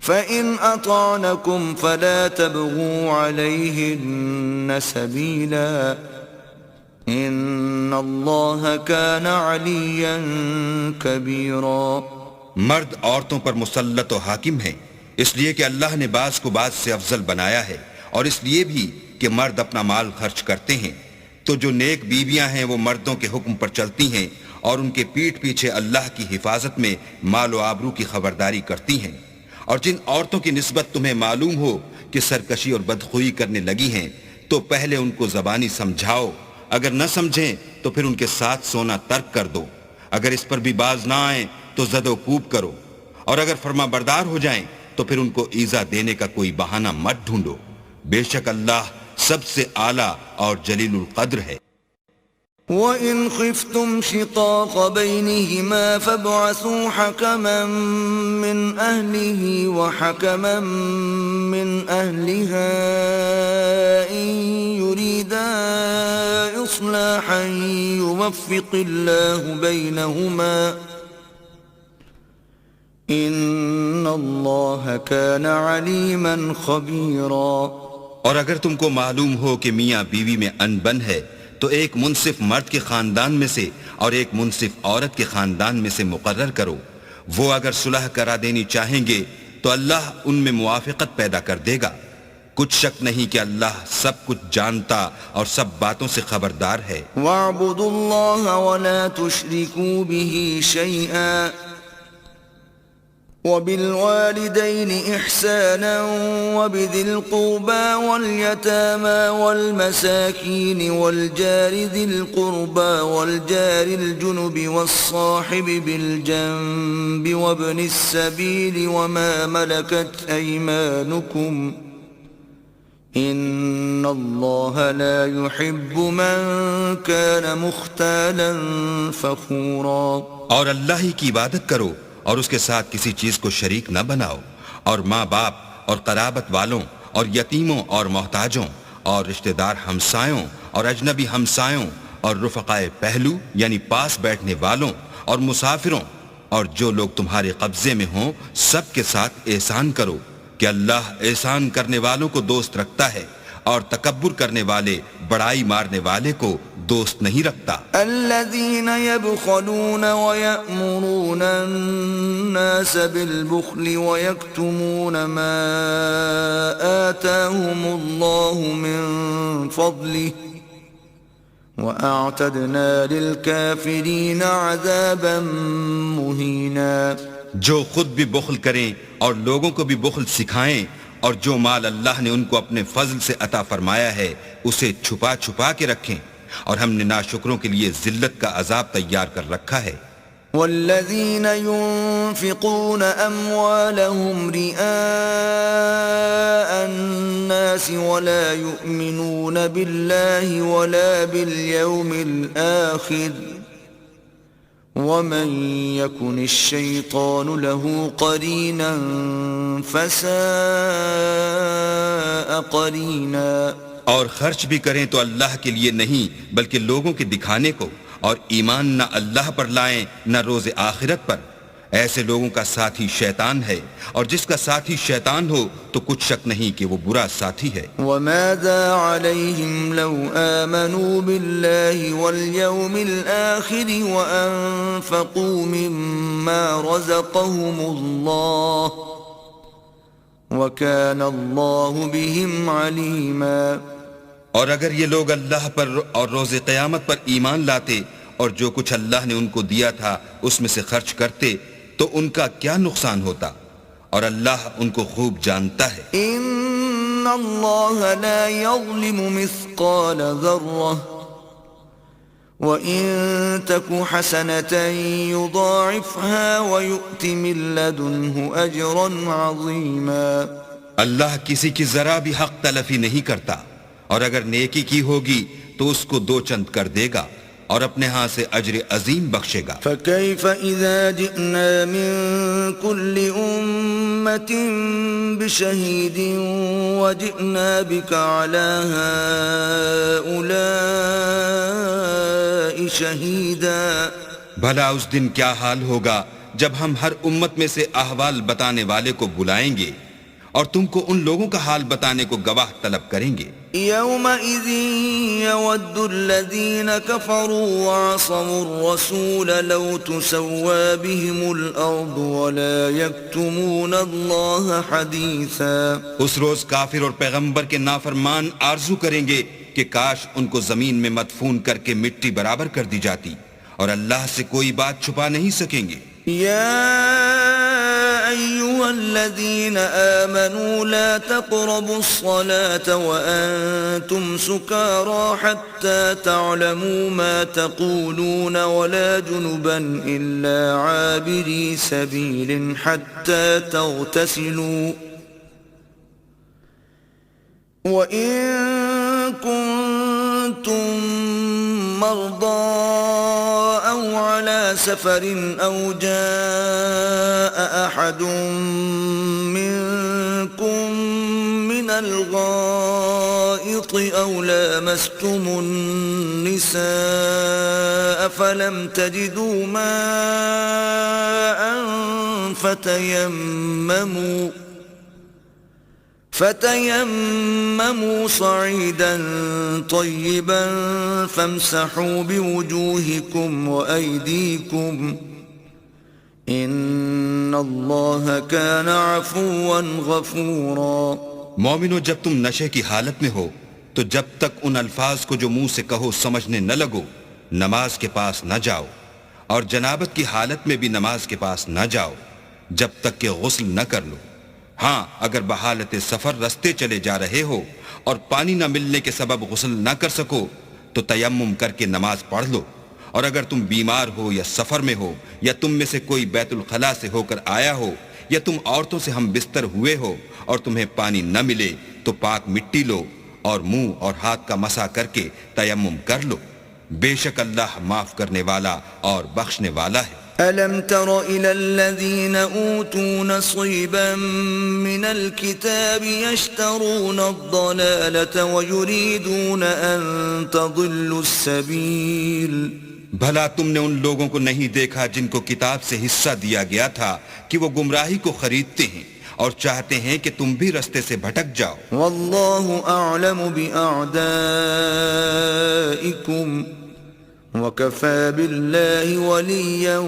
فإن أطعنكم فلا تبغوا عليهن سبيلا إن الله كان عليا كبيرا. مرد عورتوں پر مسلط و حاکم ہیں، اس لیے کہ اللہ نے بعض کو بعض سے افضل بنایا ہے، اور اس لیے بھی کہ مرد اپنا مال خرچ کرتے ہیں. تو جو نیک بیویاں ہیں وہ مردوں کے حکم پر چلتی ہیں اور ان کے پیٹھ پیچھے اللہ کی حفاظت میں مال و آبرو کی خبرداری کرتی ہیں. اور جن عورتوں کی نسبت تمہیں معلوم ہو کہ سرکشی اور بدخوئی کرنے لگی ہیں تو پہلے ان کو زبانی سمجھاؤ، اگر نہ سمجھیں تو پھر ان کے ساتھ سونا ترک کر دو. اگر اس پر بھی باز نہ آئیں تو زد و کوب کرو، اور اگر فرما بردار ہو جائیں تو پھر ان کو ایذا دینے کا کوئی بہانہ مت ڈھونڈو. بے شک اللہ سب سے اعلیٰ اور جلیل القدر ہے. وَإِنْ خِفْتُمْ شِقَاقَ بَيْنِهِمَا فَابْعَثُوا حَكَمًا مِّنْ أَهْلِهِ وَحَكَمًا مِّنْ أَهْلِهَا إِن يُرِيدَا إِصْلَاحًا يُوَفِّقِ اللَّهُ بَيْنَهُمَا ان اللہ کان علیما خبیرا. اور اگر تم کو معلوم ہو کہ میاں بیوی میں انبن ہے تو ایک منصف مرد کے خاندان میں سے اور ایک منصف عورت کے خاندان میں سے مقرر کرو. وہ اگر صلح کرا دینی چاہیں گے تو اللہ ان میں موافقت پیدا کر دے گا. کچھ شک نہیں کہ اللہ سب کچھ جانتا اور سب باتوں سے خبردار ہے. وَاعْبُدُوا اللَّهَ وَلَا تُشْرِكُوا بِهِ شَيْئًا وَبِالْوَالِدَيْنِ إِحْسَانًا وَبِذِي الْقُرْبَى وَالْيَتَامَى وَالْمَسَاكِينِ وَالْجَارِ ذِي الْقُرْبَى وَالْجَارِ الْجُنُبِ وَالصَّاحِبِ بِالْجَنبِ وَابْنِ السَّبِيلِ وَمَا مَلَكَتْ أَيْمَانُكُمْ إِنَّ اللَّهَ لَا يُحِبُّ مَنْ كَانَ مُخْتَالًا فَخُورًا. اور اللہ ہی کی عبادت کرو اور اس کے ساتھ کسی چیز کو شریک نہ بناؤ، اور ماں باپ اور قرابت والوں اور یتیموں اور محتاجوں اور رشتہ دار ہمسایوں اور اجنبی ہمسایوں اور رفقائے پہلو یعنی پاس بیٹھنے والوں اور مسافروں اور جو لوگ تمہارے قبضے میں ہوں سب کے ساتھ احسان کرو کہ اللہ احسان کرنے والوں کو دوست رکھتا ہے اور تکبر کرنے والے بڑائی مارنے والے کو دوست نہیں رکھتا. الذين يبخلون ويأمرون الناس بالبخل ويكتمون ما آتاهم الله من فضله وأعتدنا للكافرين عذابا مهينا. جو خود بھی بخل کریں اور لوگوں کو بھی بخل سکھائیں، اور جو مال اللہ نے ان کو اپنے فضل سے عطا فرمایا ہے اسے چھپا چھپا کے رکھیں، اور ہم نے ناشکروں کے لیے ذلت کا عذاب تیار کر رکھا ہے. والذین ينفقون اموالهم رئاء الناس ولا يؤمنون بالله ولا باليوم الآخر ومن يكن الشيطان له قرينا فساء قرينا. اور خرچ بھی کریں تو اللہ کے لیے نہیں بلکہ لوگوں کے دکھانے کو، اور ایمان نہ اللہ پر لائیں نہ روز آخرت پر. ایسے لوگوں کا ساتھی شیطان ہے، اور جس کا ساتھی شیطان ہو تو کچھ شک نہیں کہ وہ برا ساتھی ہے. وماذا عليهم لو آمنوا بالله واليوم الآخر وأنفقوا مما رزقهم الله وكان الله بهم عليما. اور اگر یہ لوگ اللہ پر اور روز قیامت پر ایمان لاتے اور جو کچھ اللہ نے ان کو دیا تھا اس میں سے خرچ کرتے تو ان کا کیا نقصان ہوتا، اور اللہ ان کو خوب جانتا ہے. ان اللہ لا یظلم مثقال ذرة وَإِن تَكُ حَسَنَةً يُضَاعِفْهَا وَيُؤْتِ مِن لَّدُنْهُ أَجْرًا عَظِيمًا. اللہ کسی کی ذرا بھی حق تلفی نہیں کرتا، اور اگر نیکی کی ہوگی تو اس کو دو چند کر دے گا اور اپنے ہاں سے اجر عظیم بخشے گا. فَكَيْفَ إِذَا جِئْنَا مِن كُلِّ أُمَّةٍ بِشَهِيدٍ وَجِئْنَا بِكَ عَلَى هَؤُلَاءِ شَهِيدًا. بھلا اس دن کیا حال ہوگا جب ہم ہر امت میں سے احوال بتانے والے کو بلائیں گے اور تم کو ان لوگوں کا حال بتانے کو گواہ طلب کریں گے. يومئذ يود الذين كفروا وعصوا الرسول لو تسوى بهم الأرض ولا يكتمون الله حديثا. اس روز کافر اور پیغمبر کے نافرمان آرزو کریں گے کہ کاش ان کو زمین میں مدفون کر کے مٹی برابر کر دی جاتی، اور اللہ سے کوئی بات چھپا نہیں سکیں گے. يا أيها الذين آمنوا لا تقربوا الصلاة وأنتم سكارى حتى تعلموا ما تقولون ولا جنبا إلا عابري سبيل حتى تغتسلوا وإن كنتم مرضى أو على سفر أو جاء أحد منكم من الغائط أو لامستم النساء فلم تجدوا ماء فتيمموا صعيدا طيبا فامسحوا بوجوهكم وأيديكم إن الله كان عفوا غفورا. مومنو، جب تم نشے کی حالت میں ہو تو جب تک ان الفاظ کو جو منہ سے کہو سمجھنے نہ لگو نماز کے پاس نہ جاؤ، اور جنابت کی حالت میں بھی نماز کے پاس نہ جاؤ جب تک کہ غسل نہ کر لو. ہاں، اگر بحالت سفر رستے چلے جا رہے ہو اور پانی نہ ملنے کے سبب غسل نہ کر سکو تو تیمم کر کے نماز پڑھ لو. اور اگر تم بیمار ہو یا سفر میں ہو یا تم میں سے کوئی بیت الخلاء سے ہو کر آیا ہو یا تم عورتوں سے ہم بستر ہوئے ہو اور تمہیں پانی نہ ملے تو پاک مٹی لو اور منہ اور ہاتھ کا مسح کر کے تیمم کر لو. بے شک اللہ معاف کرنے والا اور بخشنے والا ہے. أَلَمْ تَرَ إِلَى الَّذِينَ أُوتُوا نَصِيبًا مِنَ الْكِتَابِ يَشْتَرُونَ الضَّلَالَةَ وَيُرِيدُونَ أَن تَضِلُّوا السَّبِيلَ. بھلا تم نے ان لوگوں کو نہیں دیکھا جن کو کتاب سے حصہ دیا گیا تھا کہ وہ گمراہی کو خریدتے ہیں اور چاہتے ہیں کہ تم بھی رستے سے بھٹک جاؤ. وَاللَّهُ أَعْلَمُ بِأَعْدَائِكُمْ وَكَفَى بِاللَّهِ وَلِيًّا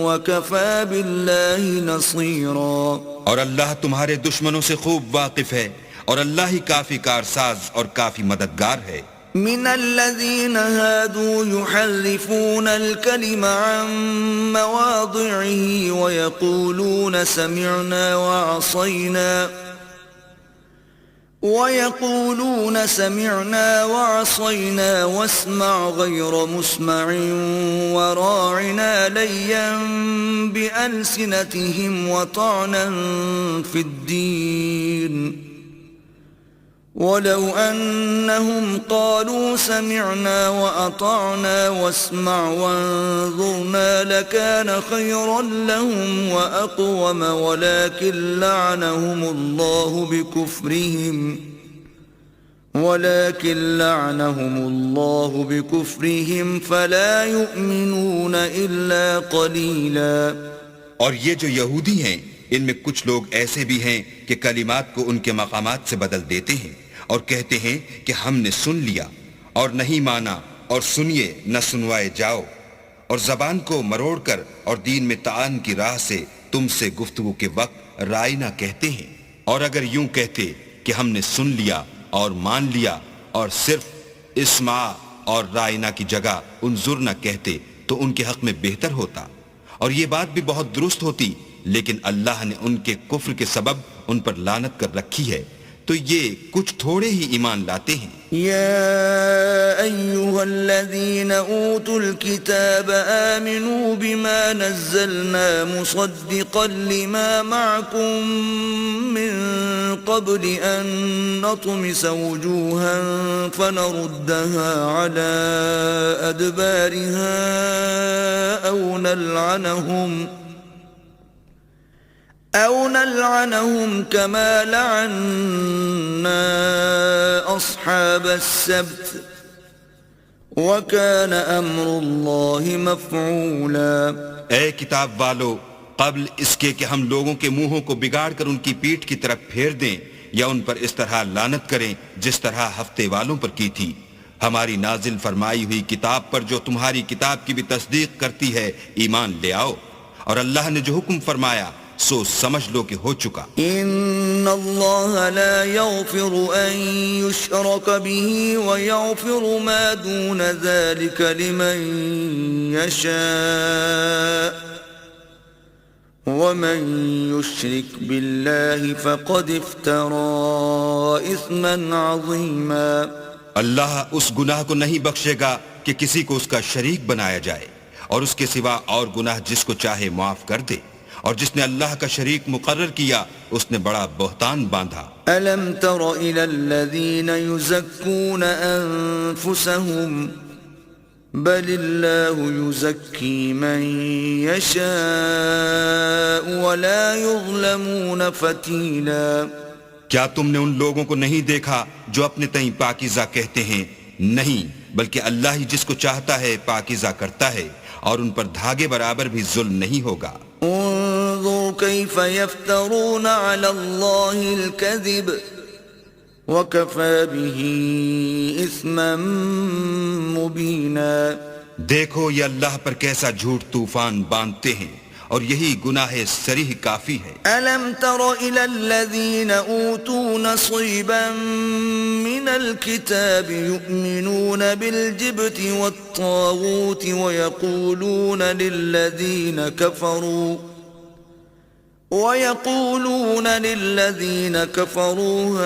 وَكَفَى بِاللَّهِ نَصِيرًا. اور اللہ تمہارے دشمنوں سے خوب واقف ہے، اور اللہ ہی کافی کارساز اور کافی مددگار ہے. من الذين هادوا يحرفون الكلم عن مواضعه ويقولون سمعنا وعصينا واسمع غير مسمع وراعنا ليا بألسنتهم وطعنا في الدين ولو أنهم قالوا سمعنا وأطعنا واسمع وانظرنا لكان خيرا لهم وأقوم ولكن لعنهم الله بكفرهم فلا يؤمنون إلا قليلا. اور یہ جو یہودی ہیں ان میں کچھ لوگ ایسے بھی ہیں کہ کلمات کو ان کے مقامات سے بدل دیتے ہیں اور کہتے ہیں کہ ہم نے سن لیا اور نہیں مانا اور سنیے نہ سنوائے جاؤ، اور زبان کو مروڑ کر اور دین میں تعان کی راہ سے تم سے گفتگو کے وقت رائنا کہتے ہیں. اور اگر یوں کہتے کہ ہم نے سن لیا اور مان لیا اور صرف اسمع اور رائنا کی جگہ انظرنا کہتے تو ان کے حق میں بہتر ہوتا اور یہ بات بھی بہت درست ہوتی، لیکن اللہ نے ان کے کفر کے سبب ان پر لعنت کر رکھی ہے تو یہ کچھ تھوڑے ہی ایمان لاتے ہیں. يا أيها الذين أوتوا الكتاب آمنوا بما نزلنا مصدقا لما معكم من قبل أن نطمس وجوها فنردها على أدبارها أو نلعنهم كما لعنا أصحاب السبت وكان أمر الله مفعولا. اے کتاب والو، قبل اس کے کہ ہم لوگوں کے منہوں کو بگاڑ کر ان کی پیٹھ کی طرف پھیر دیں یا ان پر اس طرح لعنت کریں جس طرح ہفتے والوں پر کی تھی، ہماری نازل فرمائی ہوئی کتاب پر جو تمہاری کتاب کی بھی تصدیق کرتی ہے ایمان لے آؤ، اور اللہ نے جو حکم فرمایا سو سمجھ لو کہ ہو چکا. ان اللہ لا یغفر ان یشرک به ویغفر ما دون ذلك لمن یشاء ومن یشرک باللہ فقد افترى اثما عظیما. اللہ اس گناہ کو نہیں بخشے گا کہ کسی کو اس کا شریک بنایا جائے، اور اس کے سوا اور گناہ جس کو چاہے معاف کر دے، اور جس نے اللہ کا شریک مقرر کیا اس نے بڑا بہتان باندھا. ألم تر إلى الذين يزكون أنفسهم بل الله يزكي من يشاء ولا يظلمون فتيلا. کیا تم نے ان لوگوں کو نہیں دیکھا جو اپنے تئیں پاکیزہ کہتے ہیں؟ نہیں، بلکہ اللہ ہی جس کو چاہتا ہے پاکیزہ کرتا ہے، اور ان پر دھاگے برابر بھی ظلم نہیں ہوگا. انظر كيف يفترون على الله الكذب وكفى به إثما مبينا. دیکھو یہ اللہ پر کیسا جھوٹ طوفان باندھتے ہیں، اور یہی گناہ صریح کافی ہے. ألم تر إلى الذين أوتوا نصيبا من الكتاب يؤمنون بالجبت والطاغوت ويقولون للذين كفروا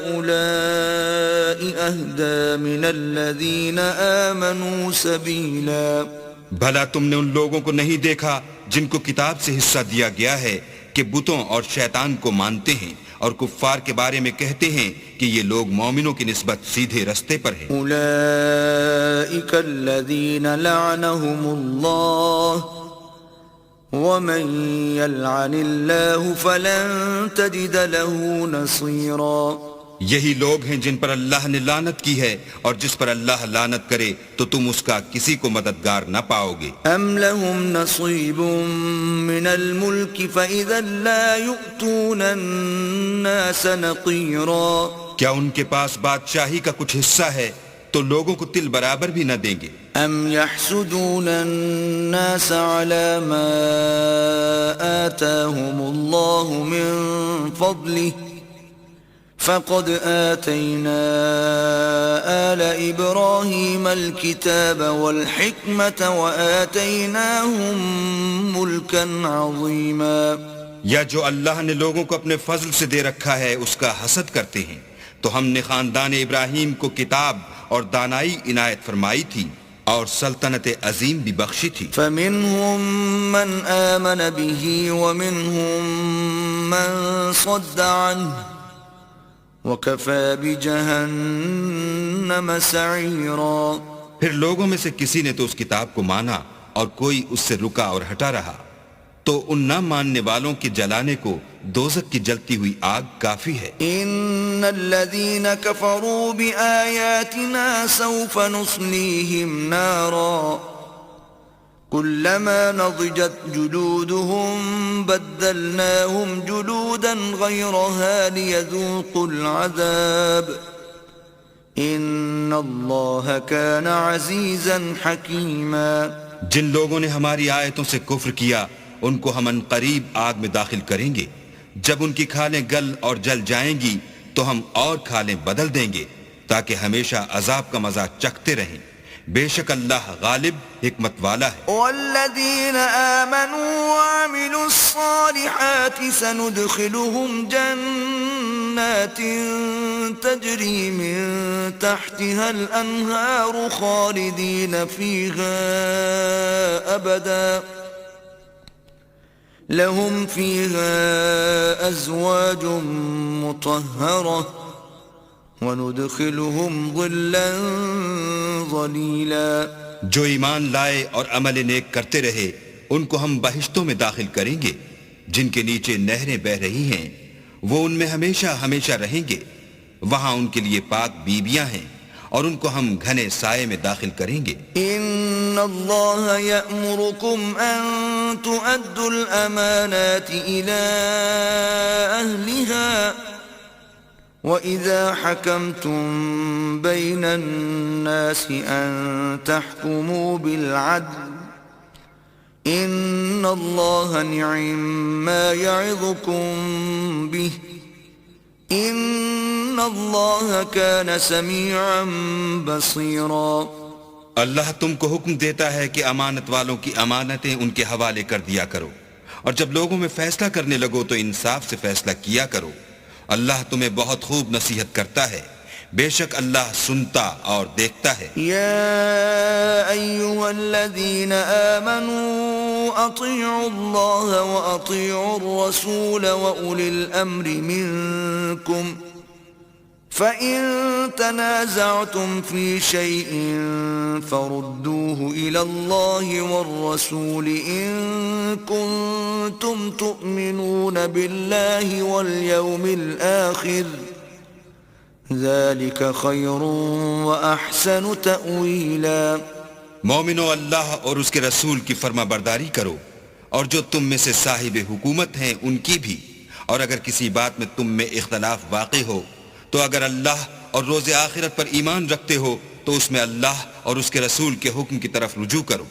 هؤلاء أهدى من الذين آمنوا سبيلا. بھلا تم نے ان لوگوں کو نہیں دیکھا جن کو کتاب سے حصہ دیا گیا ہے کہ بتوں اور شیطان کو مانتے ہیں اور کفار کے بارے میں کہتے ہیں کہ یہ لوگ مومنوں کی نسبت سیدھے رستے پر ہیں. اولئک الذین لعنهم اللہ ومن یلعن اللہ فلن تجد له نصیرا. یہی لوگ ہیں جن پر اللہ نے لعنت کی ہے، اور جس پر اللہ لعنت کرے تو تم اس کا کسی کو مددگار نہ پاؤ گے. ام لهم نصیب من الملک فاذا لا یؤتون الناس نقیرا. کیا ان کے پاس بادشاہی کا کچھ حصہ ہے تو لوگوں کو تل برابر بھی نہ دیں گے. ام يحسدون الناس على ما آتاهم الله من فضله فقد آتينا آل إبراهيم الكتاب والحكمة وآتيناهم ملكا عظيما. یا جو اللہ نے لوگوں کو اپنے فضل سے دے رکھا ہے اس کا حسد کرتے ہیں، تو ہم نے خاندان ابراہیم کو کتاب اور دانائی عنایت فرمائی تھی اور سلطنت عظیم بھی بخشی تھی. فمنهم من آمن به ومنهم من صد عنه وَكَفَى بِجَهَنَّمَ سَعِيرًا. پھر لوگوں میں سے کسی نے تو اس کتاب کو مانا اور کوئی اس سے رکا اور ہٹا رہا، تو ان نہ ماننے والوں کے جلانے کو دوزخ کی جلتی ہوئی آگ کافی ہے۔ ان الذين كفروا بآياتنا سوف نصليهم نارا كلما نضجت جلودهم بدلناهم جلودا غيرها ليذوقوا العذاب ان الله كان عزيزا حكيما۔ جن لوگوں نے ہماری آیتوں سے کفر کیا ان کو ہم عنقریب آگ میں داخل کریں گے، جب ان کی کھالیں گل اور جل جائیں گی تو ہم اور کھالیں بدل دیں گے تاکہ ہمیشہ عذاب کا مزہ چکھتے رہیں۔ بے شک اللہ غالب حکمت والا ہے۔ والذین آمنوا وعملوا الصالحات سندخلهم جنات تجری من تحتها الانہار خالدین فیہا ابدا لهم فيها أزواج مطهرة وندخلهم ظلا ظليلا۔ جو ایمان لائے اور عمل نیک کرتے رہے ان کو ہم بہشتوں میں داخل کریں گے جن کے نیچے نہریں بہہ رہی ہیں، وہ ان میں ہمیشہ ہمیشہ رہیں گے، وہاں ان کے لیے پاک بیویاں ہیں اور ان کو ہم گھنے سائے میں داخل کریں گے۔ ان اللہ یأمرکم ان تؤدوا الامانات الى اہلها وَإِذَا حَكَمْتُمْ بَيْنَ النَّاسِ أَن تَحْكُمُوا بِالْعَدْلِ إِنَّ اللَّهَ نِعِمَّا يَعِظُكُمْ بِهِ إِنَّ اللَّهَ كَانَ سَمِيعًا بَصِيرًا۔ اللہ تم کو حکم دیتا ہے کہ امانت والوں کی امانتیں ان کے حوالے کر دیا کرو، اور جب لوگوں میں فیصلہ کرنے لگو تو انصاف سے فیصلہ کیا کرو، اللہ تمہیں بہت خوب نصیحت کرتا ہے، بے شک اللہ سنتا اور دیکھتا ہے۔ یا ایھا الذین آمنوا اطیعوا اللہ واطیعوا الرسول واولی الامر منکم فَإِن تَنَازَعْتُمْ فِي شَيْءٍ فَرُدُّوهُ إِلَى اللَّهِ وَالرَّسُولِ إِن كُنتُمْ تُؤْمِنُونَ بِاللَّهِ وَالْيَوْمِ الْآخِرِ ذَلِكَ خَيْرٌ وَأَحْسَنُ تَأْوِيلًا۔ مومنو، اللہ اور اس کے رسول کی فرما برداری کرو، اور جو تم میں سے صاحب حکومت ہیں ان کی بھی، اور اگر کسی بات میں تم میں اختلاف واقع ہو تو اگر اللہ اور روز آخرت پر ایمان رکھتے ہو تو اس میں اللہ اور اس کے رسول کے حکم کی طرف رجوع کرو،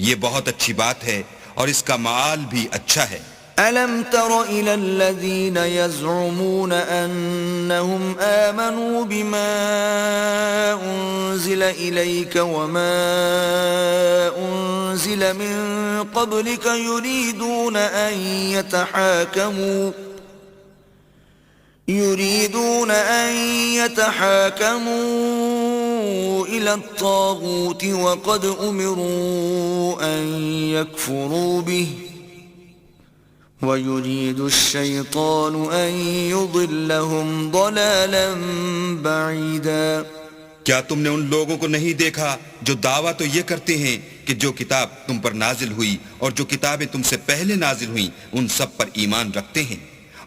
یہ بہت اچھی بات ہے اور اس کا معال بھی اچھا ہے۔ أَلَمْ تَرَ إِلَى الَّذِينَ يَزْعُمُونَ أَنَّهُمْ آمَنُوا بِمَا أُنزِلَ إِلَيْكَ وَمَا أُنزِلَ مِن قَبْلِكَ يُرِيدُونَ أن يتحاكموا إلى الطاغوت وقد أمروا أن يكفروا به ويريد الشيطان أن يضلهم ضلالا بعيدا۔ کیا تم نے ان لوگوں کو نہیں دیکھا جو دعویٰ تو یہ کرتے ہیں کہ جو کتاب تم پر نازل ہوئی اور جو کتابیں تم سے پہلے نازل ہوئیں ان سب پر ایمان رکھتے ہیں،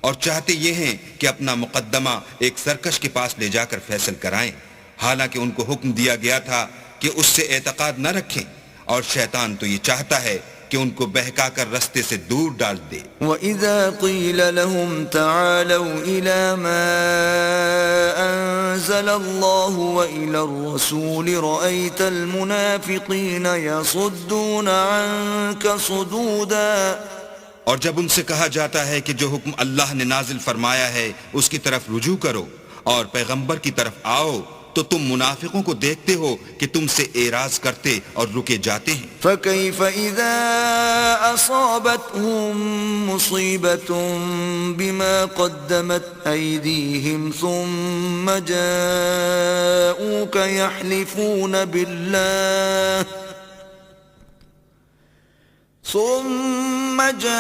اور چاہتے یہ ہیں کہ اپنا مقدمہ ایک سرکش کے پاس لے جا کر فیصل کرائیں، حالانکہ ان کو حکم دیا گیا تھا کہ اس سے اعتقاد نہ رکھیں، اور شیطان تو یہ چاہتا ہے کہ ان کو بہکا کر رستے سے دور ڈال دے۔ وَإِذَا قِيلَ لَهُمْ تَعَالَوْا إِلَى مَا أَنزَلَ اللَّهُ وَإِلَى الرَّسُولِ رَأَيْتَ الْمُنَافِقِينَ يَصُدُّونَ عَنكَ صُدُودًا۔ اور جب ان سے کہا جاتا ہے کہ جو حکم اللہ نے نازل فرمایا ہے اس کی طرف رجوع کرو اور پیغمبر کی طرف آؤ تو تم منافقوں کو دیکھتے ہو کہ تم سے اعراض کرتے اور رکے جاتے ہیں۔ فَكَيْفَ إِذَا أَصَابَتْهُم مُّصِيبَةٌ بِمَا قَدَّمَتْ أَيْدِيهِمْ ثُمَّ جَاءُوكَ يَحْلِفُونَ ثم جاءوك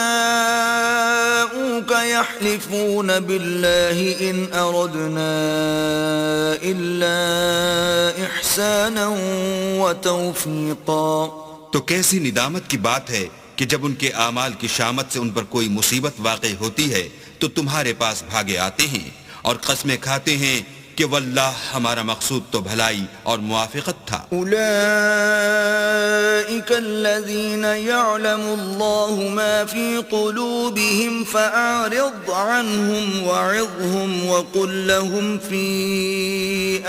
يحلفون بالله إن أردنا إلا إحسانا وتوفيقا. تو کیسی ندامت کی بات ہے کہ جب ان کے اعمال کی شامت سے ان پر کوئی مصیبت واقع ہوتی ہے تو تمہارے پاس بھاگے آتے ہیں اور قسمیں کھاتے ہیں کہ واللہ ہمارا مقصود تو بھلائی اور موافقت تھا. أولئك الذين يعلم الله ما في قلوبهم فأعرض عنهم وعظهم وقل لهم في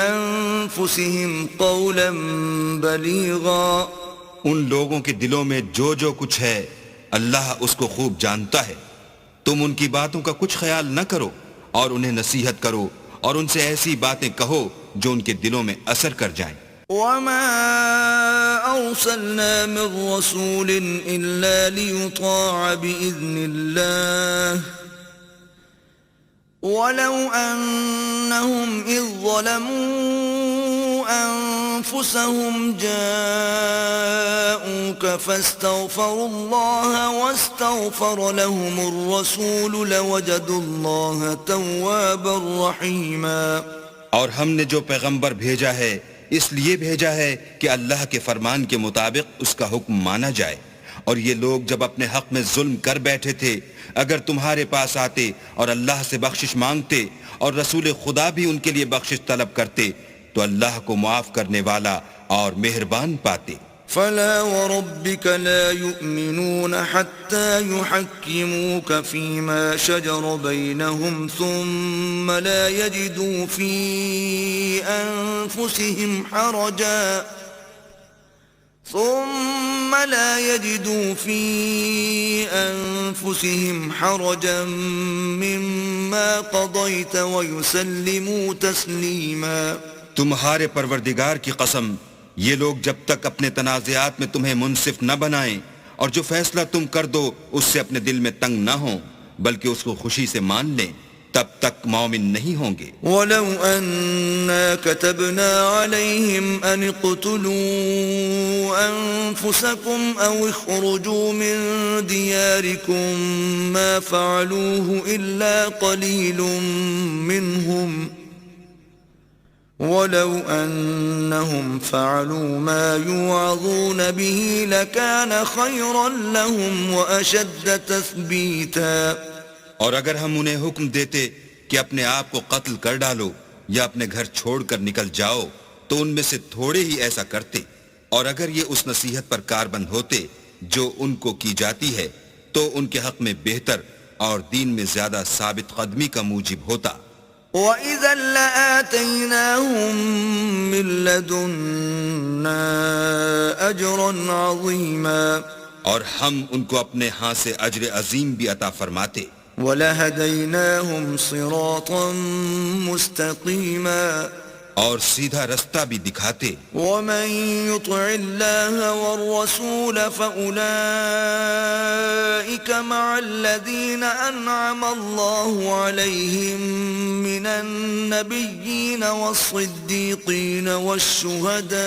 أنفسهم قولا بليغا. ان لوگوں کے دلوں میں جو جو کچھ ہے اللہ اس کو خوب جانتا ہے. تم ان کی باتوں کا کچھ خیال نہ کرو اور انہیں نصیحت کرو اور ان سے ایسی باتیں کہو جو ان کے دلوں میں اثر کر جائیں. وما أرسلنا من رسول إلا ليطاع بإذن الله ولو أنهم إذ ظلموا أنفسهم جاءوك فاستغفروا الله واستغفر لهم الرسول لوجدوا الله توابا رحيما. اور ہم نے جو پیغمبر بھیجا ہے اس لیے بھیجا ہے کہ اللہ کے فرمان کے مطابق اس کا حکم مانا جائے. اور یہ لوگ جب اپنے حق میں ظلم کر بیٹھے تھے اگر تمہارے پاس آتے اور اللہ سے بخشش مانگتے اور رسول خدا بھی ان کے لیے بخشش طلب کرتے تو اللہ کو معاف کرنے والا اور مہربان پاتے. فلا وربك لا يؤمنون حتى يحكموك فيما شجر بينهم ثم لا يجدوا في أنفسهم حرجا مما قضيت ويسلموا تسليما. تمہارے پروردگار کی قسم یہ لوگ جب تک اپنے تنازعات میں تمہیں منصف نہ بنائیں اور جو فیصلہ تم کر دو اس سے اپنے دل میں تنگ نہ ہوں بلکہ اس کو خوشی سے مان لیں تب تک مومن نہیں ہوں گے. وَلَوْ أَنَّا كَتَبْنَا عَلَيْهِمْ أَنِ اقْتُلُوا أَنفُسَكُمْ أَوْ اخْرُجُوا مِنْ دِيَارِكُمْ مَا فَعَلُوهُ إِلَّا قَلِيلٌ مِّنْهُمْ وَلَوْ أَنَّهُمْ فَعَلُوا مَا يُوعَظُونَ بِهِ لَكَانَ خَيْرًا لَهُمْ وَأَشَدَّ تَثْبِيتًا. اور اگر ہم انہیں حکم دیتے کہ اپنے آپ کو قتل کر ڈالو یا اپنے گھر چھوڑ کر نکل جاؤ تو ان میں سے تھوڑے ہی ایسا کرتے. اور اگر یہ اس نصیحت پر کاربند ہوتے جو ان کو کی جاتی ہے تو ان کے حق میں بہتر اور دین میں زیادہ ثابت قدمی کا موجب ہوتا. وَإِذًا لَآتَيْنَاهُمْ مِن لَّدُنَّا أَجْرًا عَظِيمًا. اور ہم ان کو اپنے ہاں سے اجر عظیم بھی عطا فرماتے. وَلَهَدَيْنَاهُمْ صِرَاطًا مُسْتَقِيمًا. اور سیدھا رستہ بھی دکھاتے. وَمَن يُطِعِ اللَّهَ وَالرَّسُولَ فَأُولَئِكَ مَعَ الَّذِينَ أَنْعَمَ اللَّهُ عَلَيْهِمْ مِنَ النَّبِيِّينَ وَالصِّدِّيقِينَ وَالشُّهَدَاءِ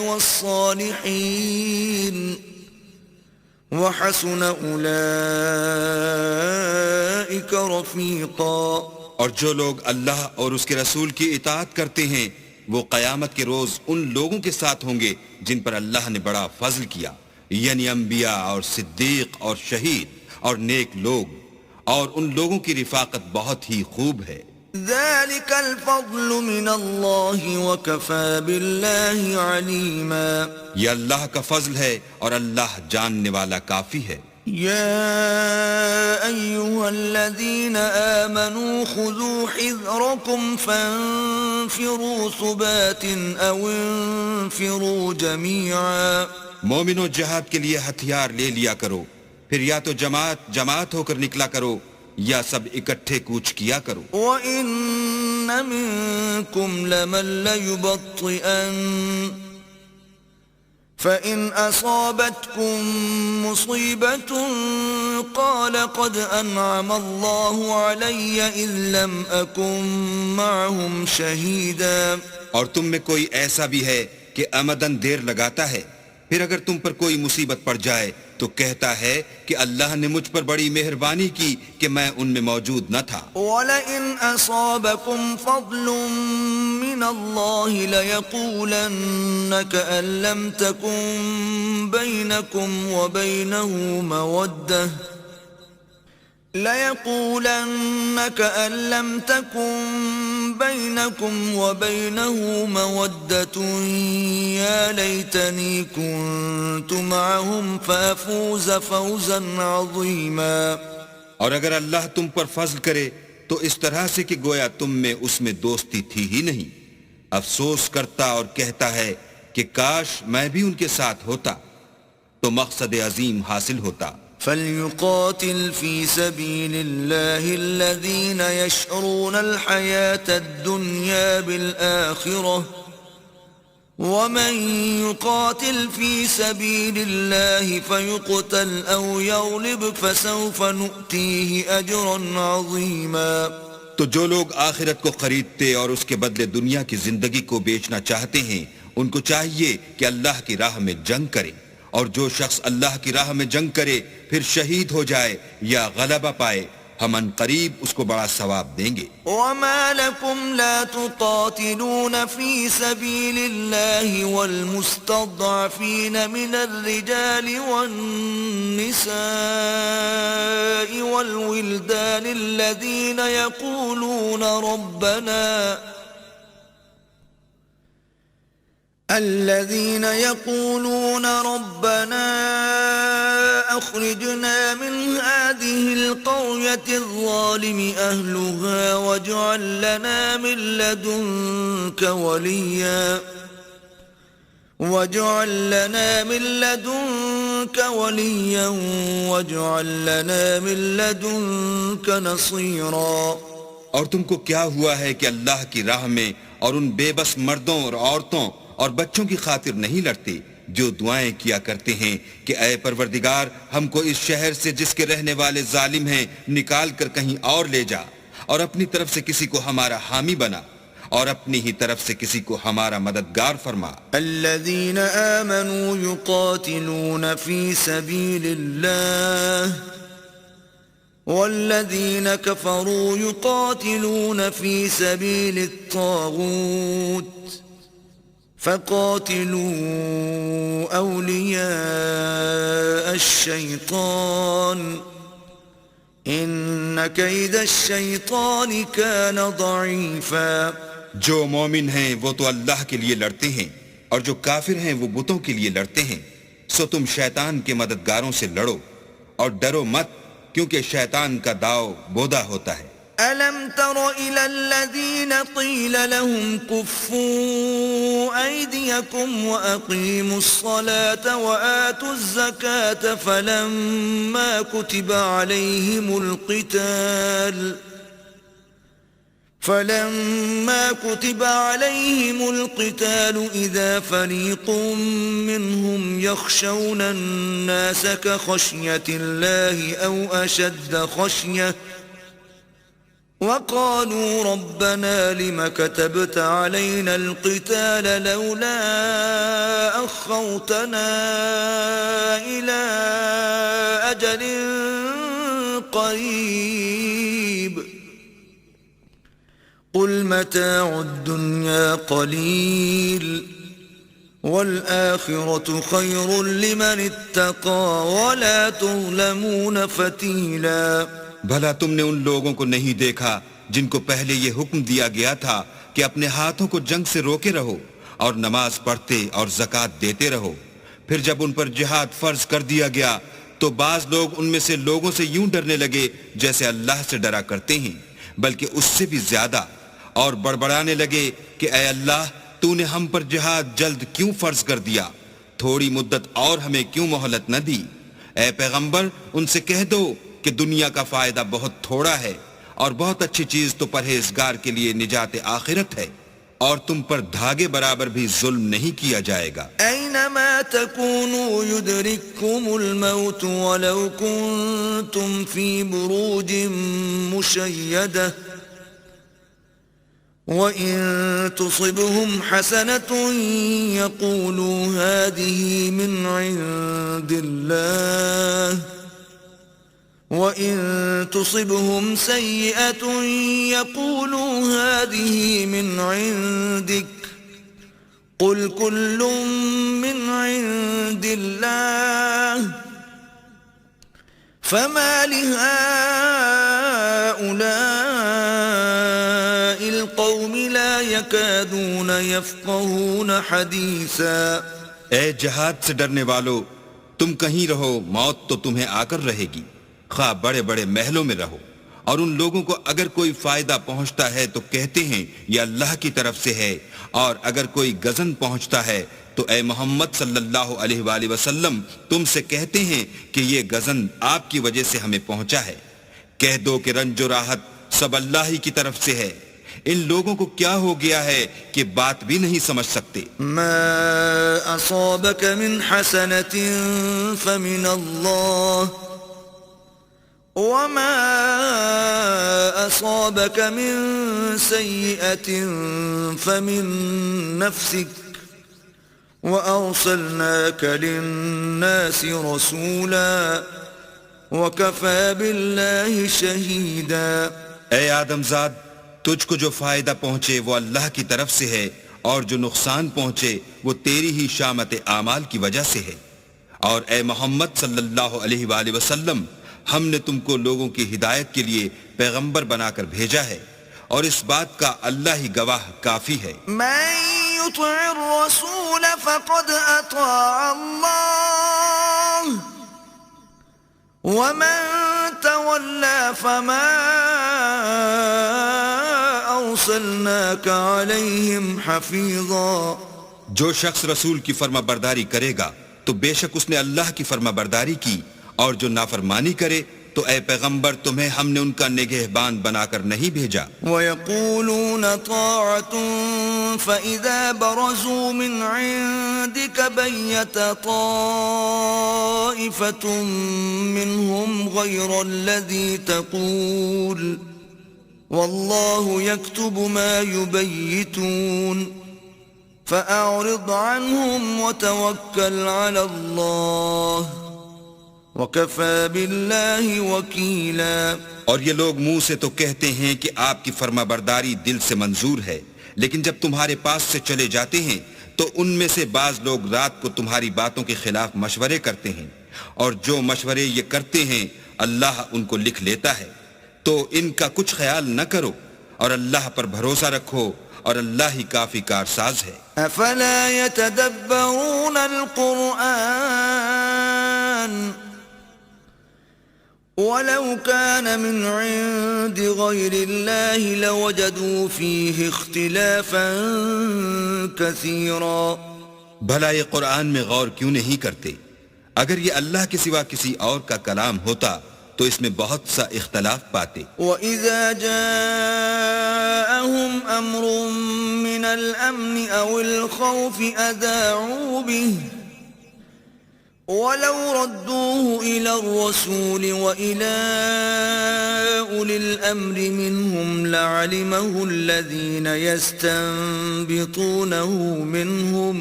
وَالصَّالِحِينَ وَحَسُنَ أُولَئِكَ رَفِيقًا. اور جو لوگ اللہ اور اس کے رسول کی اطاعت کرتے ہیں وہ قیامت کے روز ان لوگوں کے ساتھ ہوں گے جن پر اللہ نے بڑا فضل کیا یعنی انبیاء اور صدیق اور شہید اور نیک لوگ اور ان لوگوں کی رفاقت بہت ہی خوب ہے. ذلك الفضل من اللہ وکفى باللہ علیما. یہ اللہ کا فضل ہے اور اللہ جاننے والا کافی ہے. يا أيها الذين آمنوا خذوا حذركم فانفروا ثبات أو انفروا جميعا. مومنوں جہاد کے لیے ہتھیار لے لیا کرو پھر یا تو جماعت ہو کر نکلا کرو یا سب اکٹھے کوچ کیا کرو. وَإِنَّ مِنكُمْ لَمَن لَّيُبَطِّئَنَّ فَإِنْ أَصَابَتْكُمْ مُصِيبَةٌ قَالَ قَدْ أَنْعَمَ اللَّهُ عَلَيَّ إِذْ لَمْ أَكُنْ مَعَهُمْ شَهِيدًا. اور تم میں کوئی ایسا بھی ہے کہ آمدن دیر لگاتا ہے پھر اگر تم پر کوئی مصیبت پڑ جائے تو کہتا ہے کہ اللہ نے مجھ پر بڑی مہربانی کی کہ میں ان میں موجود نہ تھا۔ وَلَئِنْ أَصَابَكُمْ فَضْلٌ مِّنَ اللَّهِ لَيَقُولَنَّ كَأَن لَّمْ تَكُن بَيْنَكُمْ وَبَيْنَهُ مَوَدَّةٌ يَا لَيْتَنِي كُنتُ مَعَهُمْ فَأَفُوزَ فَوْزًا عَظِيمًا۔ اور اگر اللہ تم پر فضل کرے تو اس طرح سے کہ گویا تم میں اس میں دوستی تھی ہی نہیں، افسوس کرتا اور کہتا ہے کہ کاش میں بھی ان کے ساتھ ہوتا تو مقصد عظیم حاصل ہوتا۔ فَلْيُقَاتِلْ فِي سَبِيلِ اللَّهِ الَّذِينَ يَشْعُرُونَ الْحَيَاةَ الدُّنْيَا بِالْآخِرَةِ وَمَنْ يُقَاتِلْ فِي سَبِيلِ اللَّهِ فَيُقْتَلْ أَوْ يَغْلِبْ فَسَوْفَ نُؤْتِيهِ أَجْرًا عَظِيمًا۔ تو جو لوگ آخرت کو خریدتے اور اس کے بدلے دنیا کی زندگی کو بیچنا چاہتے ہیں، ان کو چاہیے کہ اللہ کی راہ میں جنگ کریں، اور جو شخص اللہ کی راہ میں جنگ کرے پھر شہید ہو جائے یا غلبہ پائے، ہم ان قریب اس کو بڑا ثواب دیں گے۔ وَمَا لَكُمْ لَا تُقَاتِلُونَ فِي سَبِيلِ اللَّهِ وَالْمُسْتَضْعَفِينَ مِنَ الرِّجَالِ وَالنِّسَاءِ وَالْوِلْدَانِ الَّذِينَ يقولون ربنا أخرجنا من هذه القرية الظالم أهلها واجعل لنا من لدنك وليا واجعل لنا من لدنك نصيرا۔ اور تم کو کیا ہوا ہے کہ اللہ کی راہ میں اور ان بے بس مردوں اور عورتوں اور بچوں کی خاطر نہیں لڑتے جو دعائیں کیا کرتے ہیں کہ اے پروردگار ہم کو اس شہر سے جس کے رہنے والے ظالم ہیں نکال کر کہیں اور لے جا، اور اپنی طرف سے کسی کو ہمارا حامی بنا اور اپنی ہی طرف سے کسی کو ہمارا مددگار فرما۔ الذين آمنوا يقاتلون في سبيل الله والذين كفروا يقاتلون في سبيل الطاغوت فقاتلوا أولياء الشيطان إن كيد الشيطان كان ضعيفا۔ جو مومن ہیں وہ تو اللہ کے لیے لڑتے ہیں، اور جو کافر ہیں وہ بتوں کے لیے لڑتے ہیں، سو تم شیطان کے مددگاروں سے لڑو اور ڈرو مت، کیونکہ شیطان کا داؤ بودا ہوتا ہے۔ أَلَمْ تَرَ إِلَى الَّذِينَ قِيلَ لَهُمْ كُفُّوا أَيْدِيَكُمْ وَأَقِيمُوا الصَّلَاةَ وَآتُوا الزَّكَاةَ فَلَمَّا كُتِبَ عَلَيْهِمُ الْقِتَالُ إِذَا فَرِيقٌ مِّنْهُمْ يَخْشَوْنَ النَّاسَ كَخَشْيَةِ اللَّهِ أَوْ أَشَدَّ خَشْيَةً وَقَالُوا رَبَّنَا لِمَ كَتَبْتَ عَلَيْنَا الْقِتَالَ لَوْلَا أَخَّرْتَنَا إِلَى أَجَلٍ قَرِيبٍ قُلْ مَتَاعُ الدُّنْيَا قَلِيلٌ وَالْآخِرَةُ خَيْرٌ لِمَنِ اتَّقَى وَلَا تُظْلَمُونَ فَتِيلًا۔ بھلا تم نے ان لوگوں کو نہیں دیکھا جن کو پہلے یہ حکم دیا گیا تھا کہ اپنے ہاتھوں کو جنگ سے روکے رہو اور نماز پڑھتے اور زکوٰۃ دیتے رہو، پھر جب ان پر جہاد فرض کر دیا گیا تو بعض لوگ ان میں سے لوگوں سے یوں ڈرنے لگے جیسے اللہ سے ڈرا کرتے ہیں، بلکہ اس سے بھی زیادہ، اور بڑبڑانے لگے کہ اے اللہ تو نے ہم پر جہاد جلد کیوں فرض کر دیا، تھوڑی مدت اور ہمیں کیوں مہلت نہ دی؟ اے پیغمبر ان سے کہہ دو کہ دنیا کا فائدہ بہت تھوڑا ہے، اور بہت اچھی چیز تو پرہیزگار کے لیے نجات آخرت ہے، اور تم پر دھاگے برابر بھی ظلم نہیں کیا جائے گا۔ اینما تکونوا یدرککم الموت ولو کنتم فی بروج مشیدہ وَإِن تُصِبْهُمْ حَسَنَةٌ يَقُولُوا هَٰذِهِ مِنْ عِندِ اللَّهِ وَإِن تُصِبْهُمْ سَيِّئَةٌ يَقُولُوا هَٰذِهِ مِنْ عِندِكَ قُلْ كُلٌّ مِّنْ عِندِ اللَّهِ فَمَا لِهَٰؤُلَاءِ الْقَوْمِ لَا يَكَادُونَ يَفْقَهُونَ حَدِيثًا۔ اے جہاد سے ڈرنے والو، تم کہیں رہو، موت تو تمہیں آ کر رہے گی، خواہ بڑے بڑے محلوں میں رہو، اور ان لوگوں کو اگر کوئی فائدہ پہنچتا ہے تو کہتے ہیں یہ اللہ کی طرف سے ہے، اور اگر کوئی غضن پہنچتا ہے تو اے محمد صلی اللہ علیہ وآلہ وسلم تم سے کہتے ہیں کہ یہ غضن آپ کی وجہ سے ہمیں پہنچا ہے۔ کہہ دو کہ رنج و راحت سب اللہ ہی کی طرف سے ہے۔ ان لوگوں کو کیا ہو گیا ہے کہ بات بھی نہیں سمجھ سکتے۔ ما اصابك من حسنة فمن الله وما اصابك من سيئة فمن نفسك وارسلناك للناس رسولا وكفى بالله شهيدا۔ اے آدم زاد، تجھ کو جو فائدہ پہنچے وہ اللہ کی طرف سے ہے، اور جو نقصان پہنچے وہ تیری ہی شامت اعمال کی وجہ سے ہے۔ اور اے محمد صلی اللہ علیہ وآلہ وسلم، ہم نے تم کو لوگوں کی ہدایت کے لیے پیغمبر بنا کر بھیجا ہے، اور اس بات کا اللہ ہی گواہ کافی ہے۔ من يطع الرسول فقد اطاع الله ومن تولى فما ارسلناك عليهم حفيظا۔ جو شخص رسول کی فرما برداری کرے گا تو بے شک اس نے اللہ کی فرما برداری کی، اور جو نافرمانی کرے تو اے پیغمبر تمہیں ہم نے ان کا نگہبان بنا کر نہیں بھیجا۔ وَيَقُولُونَ طَاعَةٌ فَإِذَا بَرَزُوا مِنْ عِنْدِكَ بَيَّتَ طَائِفَةٌ مِّنْهُمْ غَيْرَ الَّذِي تَقُولُ وَاللَّهُ يَكْتُبُ مَا يُبَيِّتُونَ فَأَعْرِضْ عَنْهُمْ وَتَوَكَّلْ عَلَى اللَّهِ وَكَفَى بِاللَّهِ وَكِيلًا۔ اور یہ لوگ منہ سے تو کہتے ہیں کہ آپ کی فرما برداری دل سے منظور ہے، لیکن جب تمہارے پاس سے چلے جاتے ہیں تو ان میں سے بعض لوگ رات کو تمہاری باتوں کے خلاف مشورے کرتے ہیں، اور جو مشورے یہ کرتے ہیں اللہ ان کو لکھ لیتا ہے۔ تو ان کا کچھ خیال نہ کرو اور اللہ پر بھروسہ رکھو، اور اللہ ہی کافی کارساز ہے۔ افلا يتدبرون القرآن ولو كان من عند غير الله لوجدوا فيه اختلافا كثيرا۔ بھلا یہ قرآن میں غور کیوں نہیں کرتے؟ اگر یہ اللہ کے سوا کسی اور کا کلام ہوتا تو اس میں بہت سا اختلاف پاتے۔ وَإِذَا جَاءَهُمْ أَمْرٌ مِّنَ الْأَمْنِ أَوِ الْخَوْفِ أَذَاعُوا بِهِ وَلَوْ رَدُّوهُ إِلَى الرَّسُولِ وَإِلَى أُولِي الْأَمْرِ مِنْهُمْ لَعَلِمَهُ الَّذِينَ يَسْتَنبِطُونَهُ مِنْهُمْ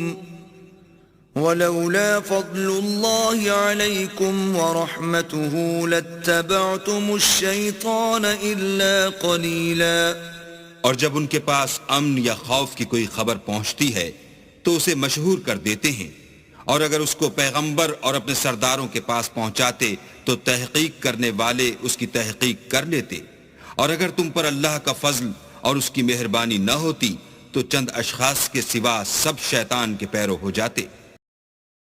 وَلَوْلَا فَضْلُ اللَّهِ عَلَيْكُمْ وَرَحْمَتُهُ لَاتَّبَعْتُمُ الشَّيْطَانَ إِلَّا قَلِيلًا۔ اور جب ان کے پاس امن یا خوف کی کوئی خبر پہنچتی ہے تو اسے مشہور کر دیتے ہیں، اور اگر اس کو پیغمبر اور اپنے سرداروں کے پاس پہنچاتے تو تحقیق کرنے والے اس کی تحقیق کر لیتے، اور اگر تم پر اللہ کا فضل اور اس کی مہربانی نہ ہوتی تو چند اشخاص کے سوا سب شیطان کے پیرو ہو جاتے۔